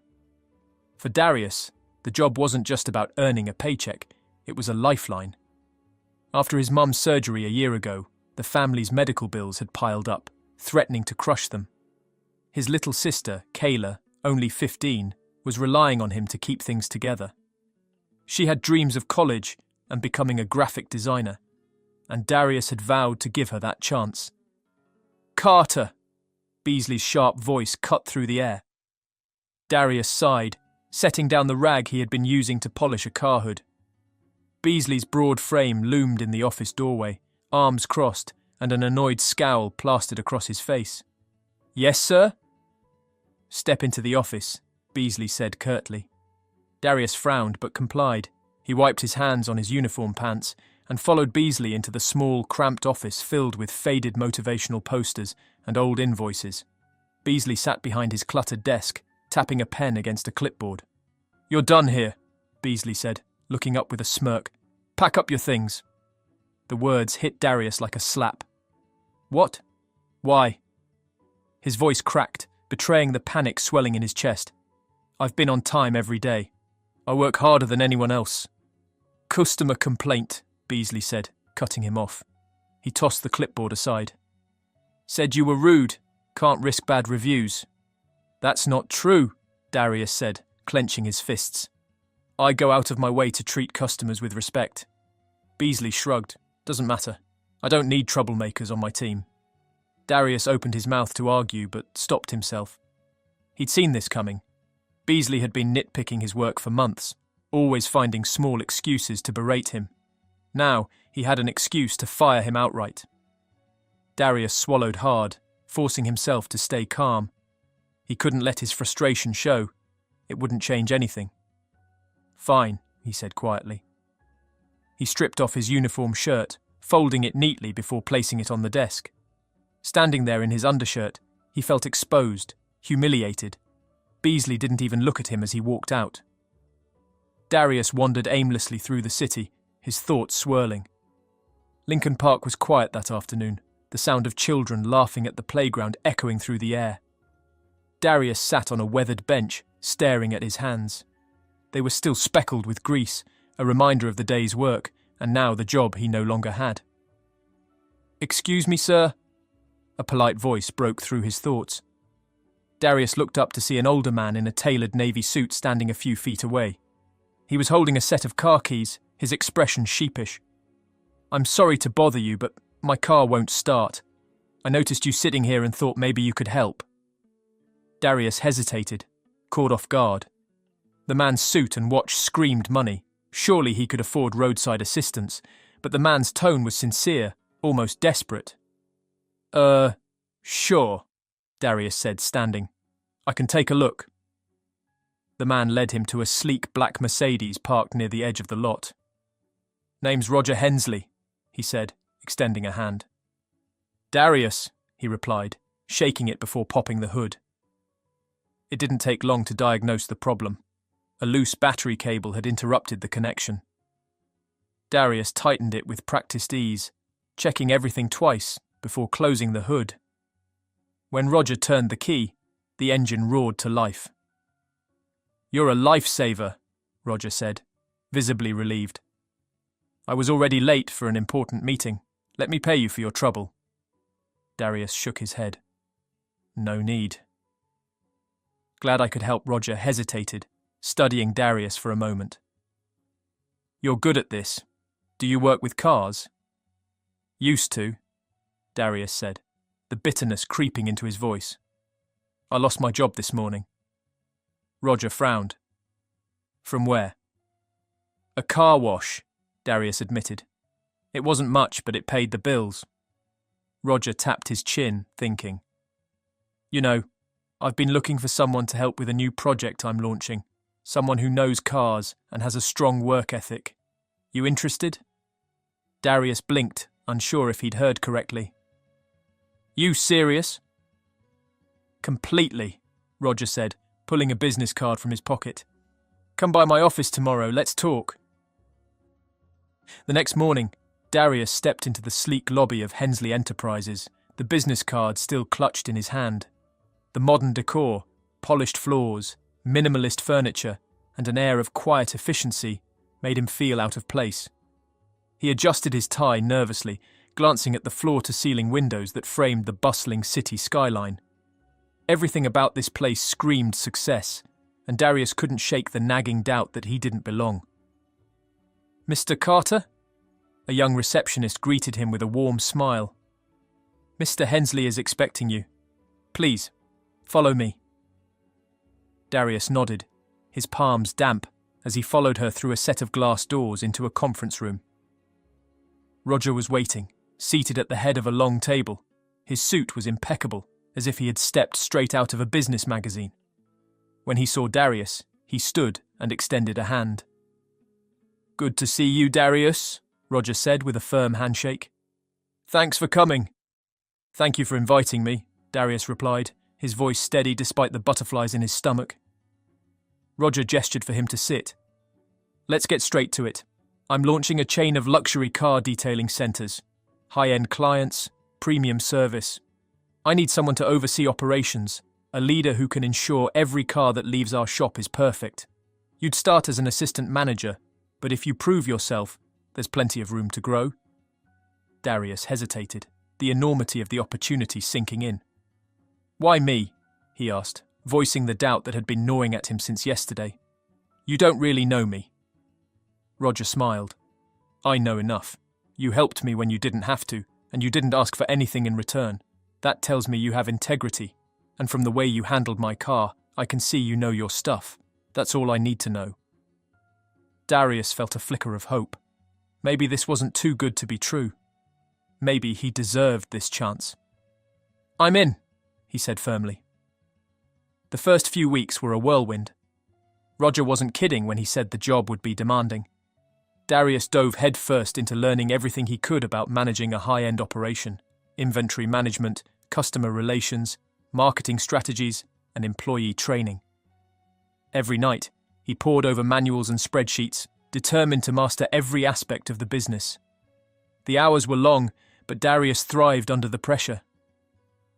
For Darius, the job wasn't just about earning a paycheck, it was a lifeline. After his mum's surgery a year ago, the family's medical bills had piled up, threatening to crush them. His little sister, Kayla, only 15, was relying on him to keep things together. She had dreams of college and becoming a graphic designer, and Darius had vowed to give her that chance. "Carter!" Beasley's sharp voice cut through the air. Darius sighed, setting down the rag he had been using to polish a car hood. Beasley's broad frame loomed in the office doorway, arms crossed and an annoyed scowl plastered across his face. "Yes, sir?" "Step into the office," Beasley said curtly. Darius frowned but complied. He wiped his hands on his uniform pants and followed Beasley into the small, cramped office filled with faded motivational posters and old invoices. Beasley sat behind his cluttered desk, tapping a pen against a clipboard. "You're done here," Beasley said, looking up with a smirk. "Pack up your things." The words hit Darius like a slap. "What? Why?" His voice cracked, betraying the panic swelling in his chest. "I've been on time every day. I work harder than anyone else." "Customer complaint," Beasley said, cutting him off. He tossed the clipboard aside. "Said you were rude. Can't risk bad reviews." "That's not true," Darius said, clenching his fists. "I go out of my way to treat customers with respect." Beasley shrugged. "Doesn't matter. I don't need troublemakers on my team." Darius opened his mouth to argue, but stopped himself. He'd seen this coming. Beasley had been nitpicking his work for months, always finding small excuses to berate him. Now, he had an excuse to fire him outright. Darius swallowed hard, forcing himself to stay calm. He couldn't let his frustration show. It wouldn't change anything. "Fine," he said quietly. He stripped off his uniform shirt, folding it neatly before placing it on the desk. Standing there in his undershirt, he felt exposed, humiliated. Beasley didn't even look at him as he walked out. Darius wandered aimlessly through the city, his thoughts swirling. Lincoln Park was quiet that afternoon, the sound of children laughing at the playground echoing through the air. Darius sat on a weathered bench, staring at his hands. They were still speckled with grease, a reminder of the day's work, and now the job he no longer had. "Excuse me, sir?" A polite voice broke through his thoughts. Darius looked up to see an older man in a tailored navy suit standing a few feet away. He was holding a set of car keys, his expression sheepish. "I'm sorry to bother you, but my car won't start. I noticed you sitting here and thought maybe you could help." Darius hesitated, caught off guard. The man's suit and watch screamed money. Surely he could afford roadside assistance, but the man's tone was sincere, almost desperate. Sure," Darius said, standing. "I can take a look." The man led him to a sleek black Mercedes parked near the edge of the lot. "Name's Roger Hensley," he said, extending a hand. "Darius," he replied, shaking it before popping the hood. It didn't take long to diagnose the problem. A loose battery cable had interrupted the connection. Darius tightened it with practiced ease, checking everything twice before closing the hood. When Roger turned the key, the engine roared to life. "You're a lifesaver," Roger said, visibly relieved. "I was already late for an important meeting. Let me pay you for your trouble." Darius shook his head. "No need." Glad I could help, Roger hesitated, studying Darius for a moment. "You're good at this. Do you work with cars?" "Used to," Darius said, the bitterness creeping into his voice. "I lost my job this morning." Roger frowned. "From where?" "A car wash," Darius admitted. "It wasn't much, but it paid the bills." Roger tapped his chin, thinking. "You know, I've been looking for someone to help with a new project I'm launching. Someone who knows cars and has a strong work ethic. You interested?" Darius blinked, unsure if he'd heard correctly. "You serious?" "Completely," Roger said, pulling a business card from his pocket. "Come by my office tomorrow, let's talk." The next morning, Darius stepped into the sleek lobby of Hensley Enterprises, the business card still clutched in his hand. The modern decor, polished floors, minimalist furniture, and an air of quiet efficiency made him feel out of place. He adjusted his tie nervously, glancing at the floor-to-ceiling windows that framed the bustling city skyline. Everything about this place screamed success, and Darius couldn't shake the nagging doubt that he didn't belong. "Mr. Carter?" A young receptionist greeted him with a warm smile. "Mr. Hensley is expecting you. Please, follow me." Darius nodded, his palms damp, as he followed her through a set of glass doors into a conference room. Roger was waiting, seated at the head of a long table. His suit was impeccable, as if he had stepped straight out of a business magazine. When he saw Darius, he stood and extended a hand. "Good to see you, Darius," Roger said with a firm handshake. "Thanks for coming." "Thank you for inviting me," Darius replied, his voice steady despite the butterflies in his stomach. Roger gestured for him to sit. "Let's get straight to it. I'm launching a chain of luxury car detailing centres. High-end clients, premium service. I need someone to oversee operations, a leader who can ensure every car that leaves our shop is perfect. You'd start as an assistant manager, but if you prove yourself, there's plenty of room to grow." Darius hesitated, the enormity of the opportunity sinking in. "Why me?" he asked, voicing the doubt that had been gnawing at him since yesterday. "You don't really know me." Roger smiled. "I know enough. You helped me when you didn't have to, and you didn't ask for anything in return. That tells me you have integrity, and from the way you handled my car, I can see you know your stuff. That's all I need to know." Darius felt a flicker of hope. Maybe this wasn't too good to be true. Maybe he deserved this chance. "I'm in," he said firmly. The first few weeks were a whirlwind. Roger wasn't kidding when he said the job would be demanding. Darius dove headfirst into learning everything he could about managing a high-end operation: inventory management, customer relations, marketing strategies, and employee training. Every night, he pored over manuals and spreadsheets, determined to master every aspect of the business. The hours were long, but Darius thrived under the pressure.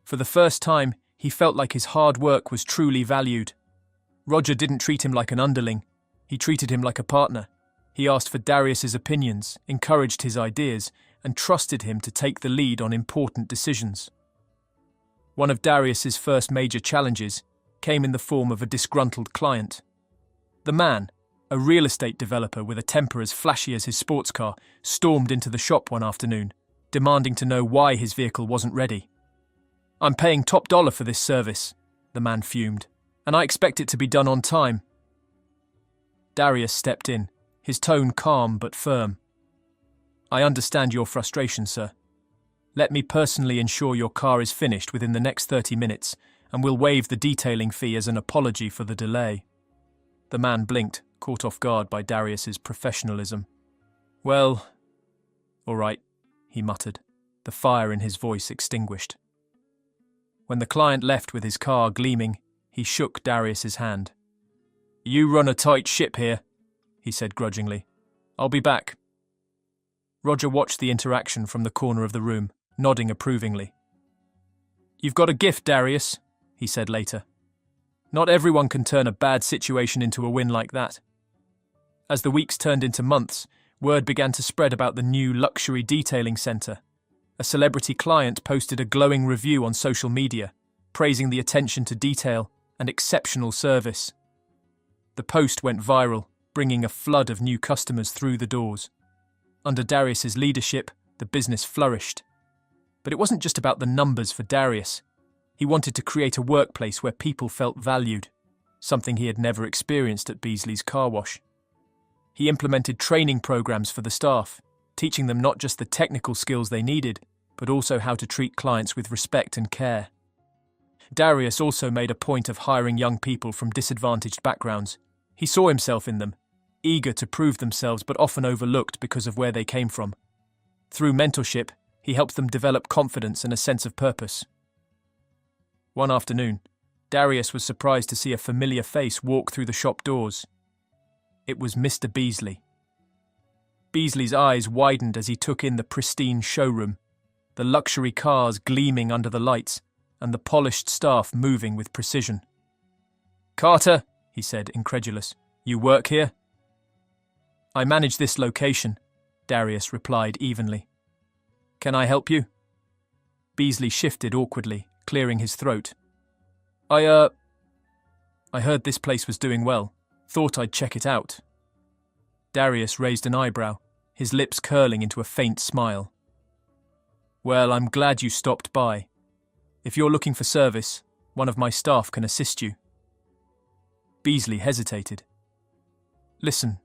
For the first time, he felt like his hard work was truly valued. Roger didn't treat him like an underling. He treated him like a partner. He asked for Darius's opinions, encouraged his ideas, and trusted him to take the lead on important decisions. One of Darius's first major challenges came in the form of a disgruntled client. The man, a real estate developer with a temper as flashy as his sports car, stormed into the shop one afternoon, demanding to know why his vehicle wasn't ready. "I'm paying top dollar for this service," the man fumed, "and I expect it to be done on time." Darius stepped in, his tone calm but firm. "I understand your frustration, sir. Let me personally ensure your car is finished within the next 30 minutes, and we'll waive the detailing fee as an apology for the delay." The man blinked, caught off guard by Darius's professionalism. "Well, all right," he muttered, the fire in his voice extinguished. When the client left with his car gleaming, he shook Darius's hand. "You run a tight ship here," he said grudgingly. "I'll be back." Roger watched the interaction from the corner of the room, nodding approvingly. "You've got a gift, Darius," he said later. "Not everyone can turn a bad situation into a win like that." As the weeks turned into months, word began to spread about the new luxury detailing centre. A celebrity client posted a glowing review on social media, praising the attention to detail and exceptional service. The post went viral, bringing a flood of new customers through the doors. Under Darius's leadership, the business flourished. But it wasn't just about the numbers for Darius. He wanted to create a workplace where people felt valued, something he had never experienced at Beasley's car wash. He implemented training programs for the staff, teaching them not just the technical skills they needed, but also how to treat clients with respect and care. Darius also made a point of hiring young people from disadvantaged backgrounds. He saw himself in them, eager to prove themselves but often overlooked because of where they came from. Through mentorship, he helped them develop confidence and a sense of purpose. One afternoon, Darius was surprised to see a familiar face walk through the shop doors. It was Mr. Beasley. Beasley's eyes widened as he took in the pristine showroom, the luxury cars gleaming under the lights, and the polished staff moving with precision. "Carter," he said, incredulous, "you work here?" "I manage this location," Darius replied evenly. "Can I help you?" Beasley shifted awkwardly, clearing his throat. I heard this place was doing well. Thought I'd check it out." Darius raised an eyebrow, his lips curling into a faint smile. "Well, I'm glad you stopped by. If you're looking for service, one of my staff can assist you." Beasley hesitated. "Listen,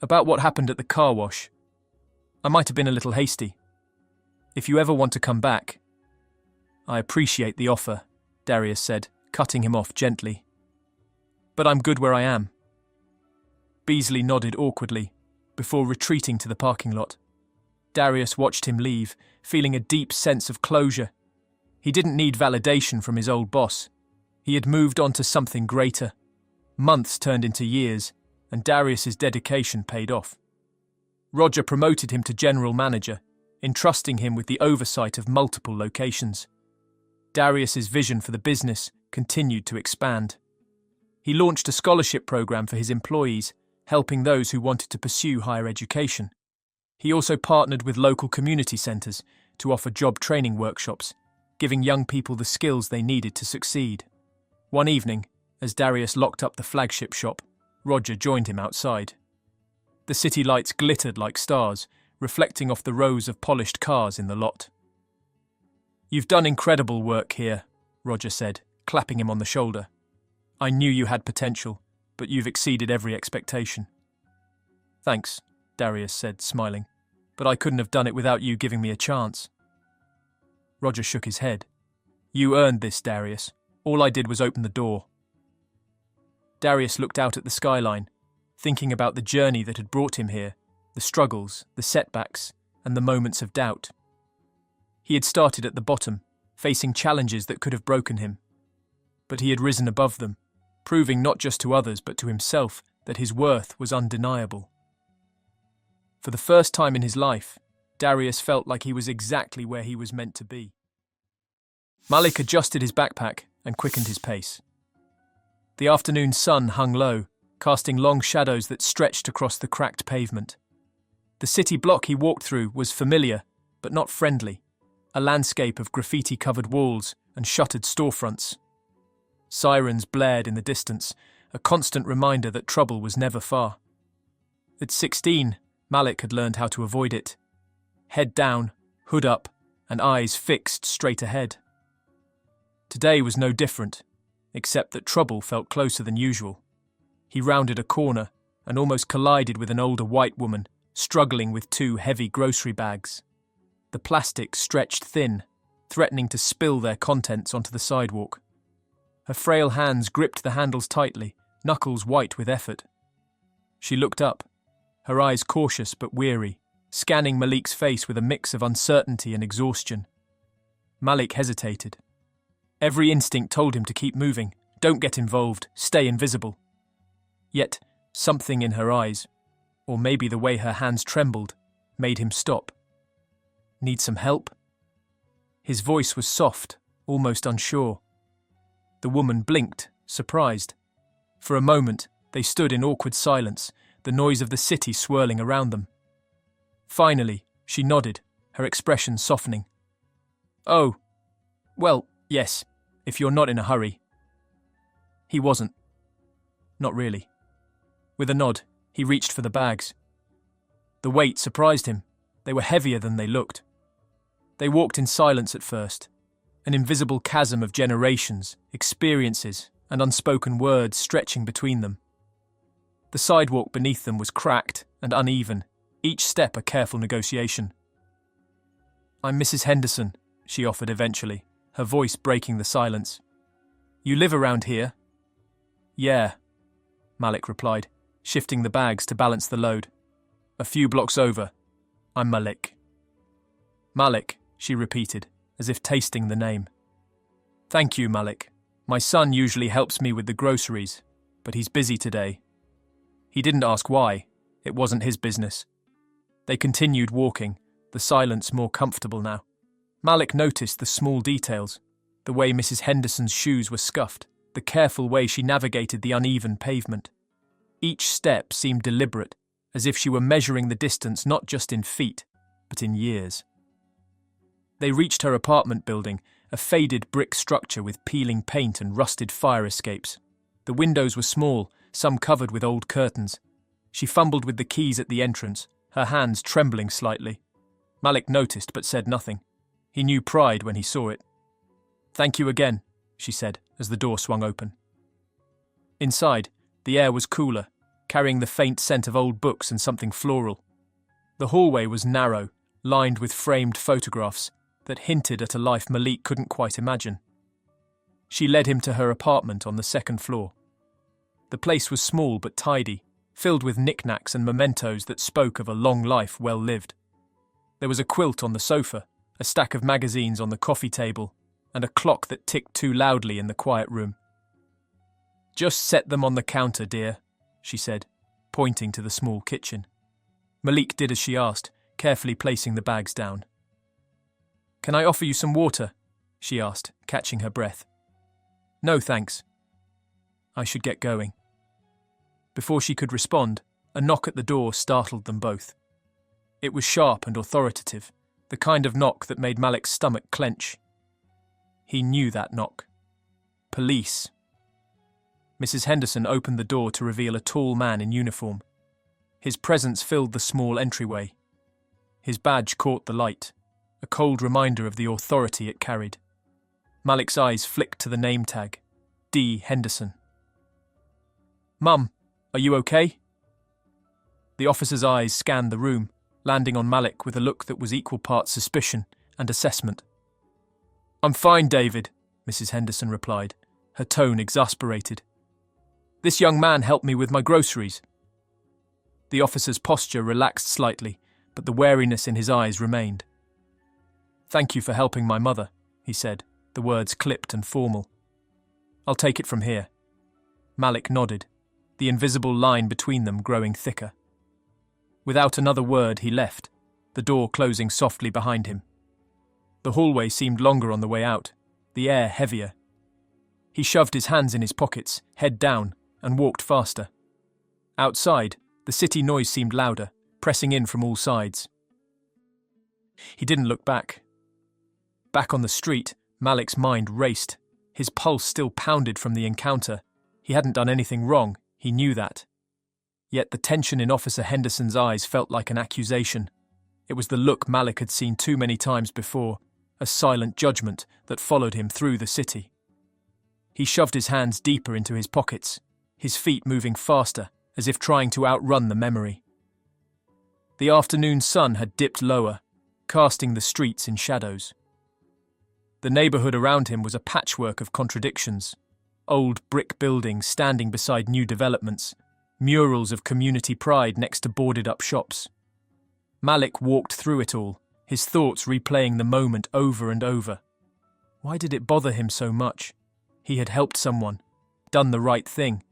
about what happened at the car wash. I might have been a little hasty. If you ever want to come back—" "I appreciate the offer," Darius said, cutting him off gently. "But I'm good where I am." Beasley nodded awkwardly, before retreating to the parking lot. Darius watched him leave, feeling a deep sense of closure. He didn't need validation from his old boss. He had moved on to something greater. Months turned into years, and Darius's dedication paid off. Roger promoted him to general manager, entrusting him with the oversight of multiple locations. Darius's vision for the business continued to expand. He launched a scholarship program for his employees, helping those who wanted to pursue higher education. He also partnered with local community centres to offer job training workshops, giving young people the skills they needed to succeed. One evening, as Darius locked up the flagship shop, Roger joined him outside. The city lights glittered like stars, reflecting off the rows of polished cars in the lot. "You've done incredible work here," Roger said, clapping him on the shoulder. "I knew you had potential, but you've exceeded every expectation." "Thanks," Darius said, smiling, "but I couldn't have done it without you giving me a chance." Roger shook his head. "You earned this, Darius. All I did was open the door." Darius looked out at the skyline, thinking about the journey that had brought him here, the struggles, the setbacks, and the moments of doubt. He had started at the bottom, facing challenges that could have broken him. But he had risen above them, proving not just to others but to himself that his worth was undeniable. For the first time in his life, Darius felt like he was exactly where he was meant to be. Malik adjusted his backpack and quickened his pace. The afternoon sun hung low, casting long shadows that stretched across the cracked pavement. The city block he walked through was familiar, but not friendly, a landscape of graffiti-covered walls and shuttered storefronts. Sirens blared in the distance, a constant reminder that trouble was never far. At 16, Malik had learned how to avoid it. Head down, hood up, and eyes fixed straight ahead. Today was no different, except that trouble felt closer than usual. He rounded a corner and almost collided with an older white woman, struggling with two heavy grocery bags. The plastic stretched thin, threatening to spill their contents onto the sidewalk. Her frail hands gripped the handles tightly, knuckles white with effort. She looked up, her eyes cautious but weary, scanning Malik's face with a mix of uncertainty and exhaustion. Malik hesitated. Every instinct told him to keep moving, don't get involved, stay invisible. Yet, something in her eyes, or maybe the way her hands trembled, made him stop. "Need some help?" His voice was soft, almost unsure. The woman blinked, surprised. For a moment, they stood in awkward silence, the noise of the city swirling around them. Finally, she nodded, her expression softening. "Oh, well, yes, if you're not in a hurry." He wasn't. Not really. With a nod, he reached for the bags. The weight surprised him. They were heavier than they looked. They walked in silence at first, an invisible chasm of generations, experiences, and unspoken words stretching between them. The sidewalk beneath them was cracked and uneven, each step a careful negotiation. "I'm Mrs. Henderson," she offered eventually, her voice breaking the silence. "You live around here?" "Yeah," Malik replied, shifting the bags to balance the load. "A few blocks over. I'm Malik." "Malik," she repeated, as if tasting the name. "Thank you, Malik. My son usually helps me with the groceries, but he's busy today. He didn't ask why. It wasn't his business. They continued walking, the silence more comfortable now. Malik noticed the small details, the way Mrs. Henderson's shoes were scuffed, the careful way she navigated the uneven pavement. Each step seemed deliberate, as if she were measuring the distance not just in feet, but in years. They reached her apartment building, a faded brick structure with peeling paint and rusted fire escapes. The windows were small, some covered with old curtains. She fumbled with the keys at the entrance, her hands trembling slightly. Malik noticed but said nothing. He knew pride when he saw it. "Thank you again," she said as the door swung open. Inside, the air was cooler, carrying the faint scent of old books and something floral. The hallway was narrow, lined with framed photographs that hinted at a life Malik couldn't quite imagine. She led him to her apartment on the second floor. The place was small but tidy, filled with knickknacks and mementos that spoke of a long life well lived. There was a quilt on the sofa, a stack of magazines on the coffee table, and a clock that ticked too loudly in the quiet room. "Just set them on the counter, dear," she said, pointing to the small kitchen. Malik did as she asked, carefully placing the bags down. "Can I offer you some water?" she asked, catching her breath. "No, thanks. I should get going." Before she could respond, a knock at the door startled them both. It was sharp and authoritative, the kind of knock that made Malik's stomach clench. He knew that knock. Police. Mrs. Henderson opened the door to reveal a tall man in uniform. His presence filled the small entryway. His badge caught the light, a cold reminder of the authority it carried. Malik's eyes flicked to the name tag, D. Henderson. "Mum, are you okay?" The officer's eyes scanned the room, landing on Malik with a look that was equal parts suspicion and assessment. "I'm fine, David," Mrs. Henderson replied, her tone exasperated. "This young man helped me with my groceries." The officer's posture relaxed slightly, but the wariness in his eyes remained. "Thank you for helping my mother," he said, the words clipped and formal. "I'll take it from here." Malik nodded, the invisible line between them growing thicker. Without another word, he left, the door closing softly behind him. The hallway seemed longer on the way out, the air heavier. He shoved his hands in his pockets, head down, and walked faster. Outside, the city noise seemed louder, pressing in from all sides. He didn't look back. Back on the street, Malik's mind raced. His pulse still pounded from the encounter. He hadn't done anything wrong, he knew that. Yet the tension in Officer Henderson's eyes felt like an accusation. It was the look Malik had seen too many times before, a silent judgment that followed him through the city. He shoved his hands deeper into his pockets, his feet moving faster, as if trying to outrun the memory. The afternoon sun had dipped lower, casting the streets in shadows. The neighborhood around him was a patchwork of contradictions. Old brick buildings standing beside new developments, murals of community pride next to boarded-up shops. Malik walked through it all, his thoughts replaying the moment over and over. Why did it bother him so much? He had helped someone, done the right thing.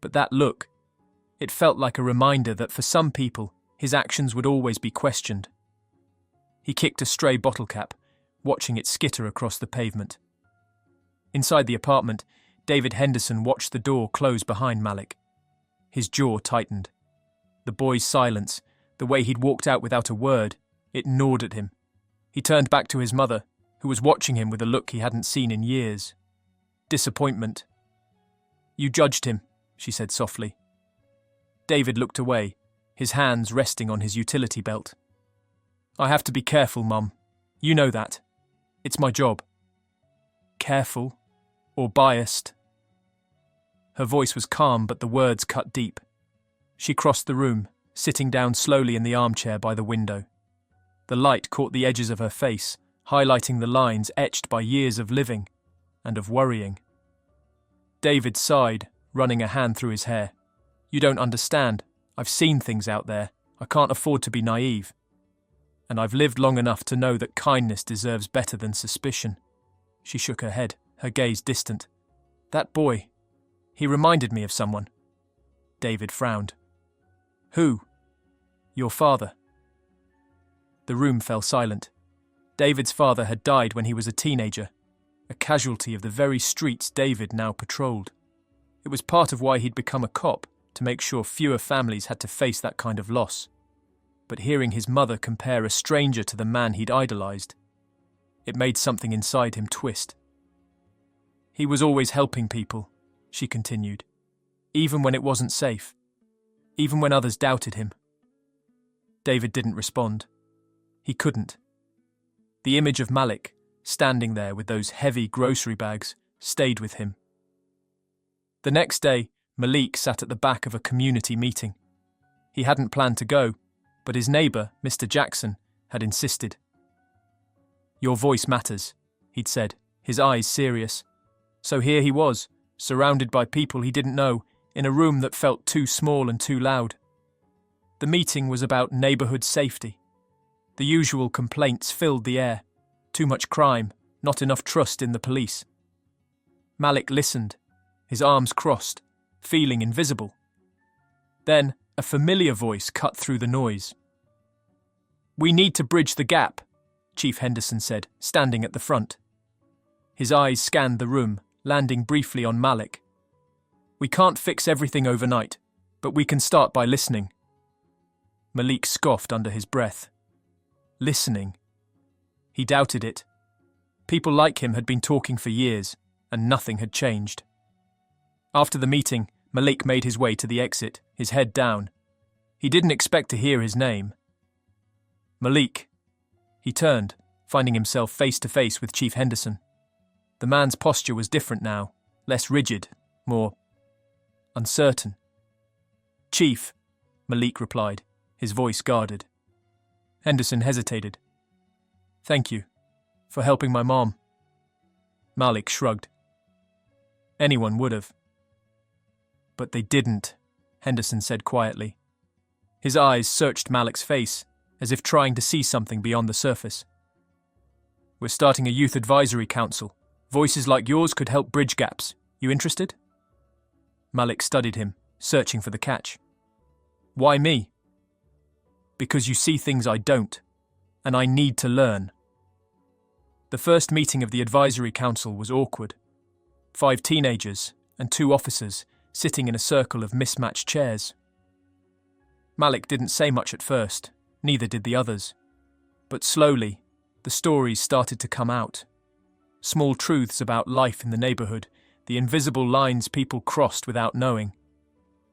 But that look, it felt like a reminder that for some people, his actions would always be questioned. He kicked a stray bottle cap, watching it skitter across the pavement. Inside the apartment, David Henderson watched the door close behind Malik. His jaw tightened. The boy's silence, the way he'd walked out without a word, it gnawed at him. He turned back to his mother, who was watching him with a look he hadn't seen in years. Disappointment. "You judged him," she said softly. David looked away, his hands resting on his utility belt. "I have to be careful, Mum. You know that. It's my job." Careful? Or biased? Her voice was calm, but the words cut deep. She crossed the room, sitting down slowly in the armchair by the window. The light caught the edges of her face, highlighting the lines etched by years of living and of worrying. David sighed, running a hand through his hair. "You don't understand. I've seen things out there. I can't afford to be naive. And I've lived long enough to know that kindness deserves better than suspicion." She shook her head, her gaze distant. That boy, he reminded me of someone. David frowned. Who? Your father. The room fell silent. David's father had died when he was a teenager, a casualty of the very streets David now patrolled. It was part of why he'd become a cop, to make sure fewer families had to face that kind of loss. But hearing his mother compare a stranger to the man he'd idolized, it made something inside him twist. He was always helping people, she continued, even when it wasn't safe, even when others doubted him. David didn't respond. He couldn't. The image of Malik, standing there with those heavy grocery bags, stayed with him. The next day, Malik sat at the back of a community meeting. He hadn't planned to go, but his neighbour, Mr. Jackson, had insisted. Your voice matters, he'd said, his eyes serious. So here he was, surrounded by people he didn't know, in a room that felt too small and too loud. The meeting was about neighbourhood safety. The usual complaints filled the air. Too much crime, not enough trust in the police. Malik listened, his arms crossed, feeling invisible. Then, a familiar voice cut through the noise. We need to bridge the gap, Chief Henderson said, standing at the front. His eyes scanned the room, landing briefly on Malik. We can't fix everything overnight, but we can start by listening. Malik scoffed under his breath. Listening. He doubted it. People like him had been talking for years, and nothing had changed. After the meeting, Malik made his way to the exit, his head down. He didn't expect to hear his name. Malik. He turned, finding himself face to face with Chief Henderson. The man's posture was different now, less rigid, more uncertain. Chief, Malik replied, his voice guarded. Henderson hesitated. Thank you, for helping my mom. Malik shrugged. Anyone would have. But they didn't, Henderson said quietly. His eyes searched Malik's face, as if trying to see something beyond the surface. We're starting a youth advisory council. Voices like yours could help bridge gaps. You interested? Malik studied him, searching for the catch. Why me? Because you see things I don't, and I need to learn. The first meeting of the advisory council was awkward. 5 teenagers and 2 officers sitting in a circle of mismatched chairs. Malik didn't say much at first, neither did the others. But slowly, the stories started to come out. Small truths about life in the neighbourhood, the invisible lines people crossed without knowing.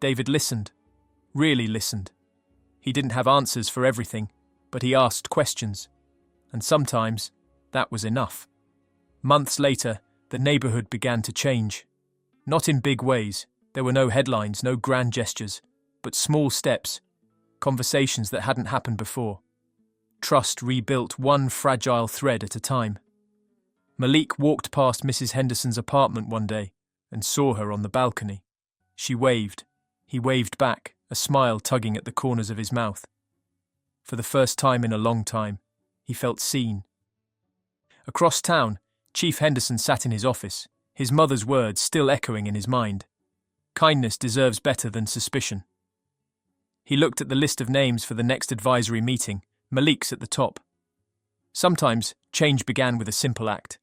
David listened, really listened. He didn't have answers for everything, but he asked questions. And sometimes, that was enough. Months later, the neighbourhood began to change. Not in big ways. There were no headlines, no grand gestures, but small steps, conversations that hadn't happened before. Trust rebuilt one fragile thread at a time. Malik walked past Mrs. Henderson's apartment one day and saw her on the balcony. She waved. He waved back, a smile tugging at the corners of his mouth. For the first time in a long time, he felt seen. Across town, Chief Henderson sat in his office, his mother's words still echoing in his mind. Kindness deserves better than suspicion. He looked at the list of names for the next advisory meeting, Malik's at the top. Sometimes, change began with a simple act.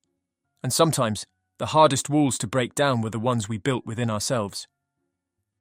And sometimes, the hardest walls to break down were the ones we built within ourselves.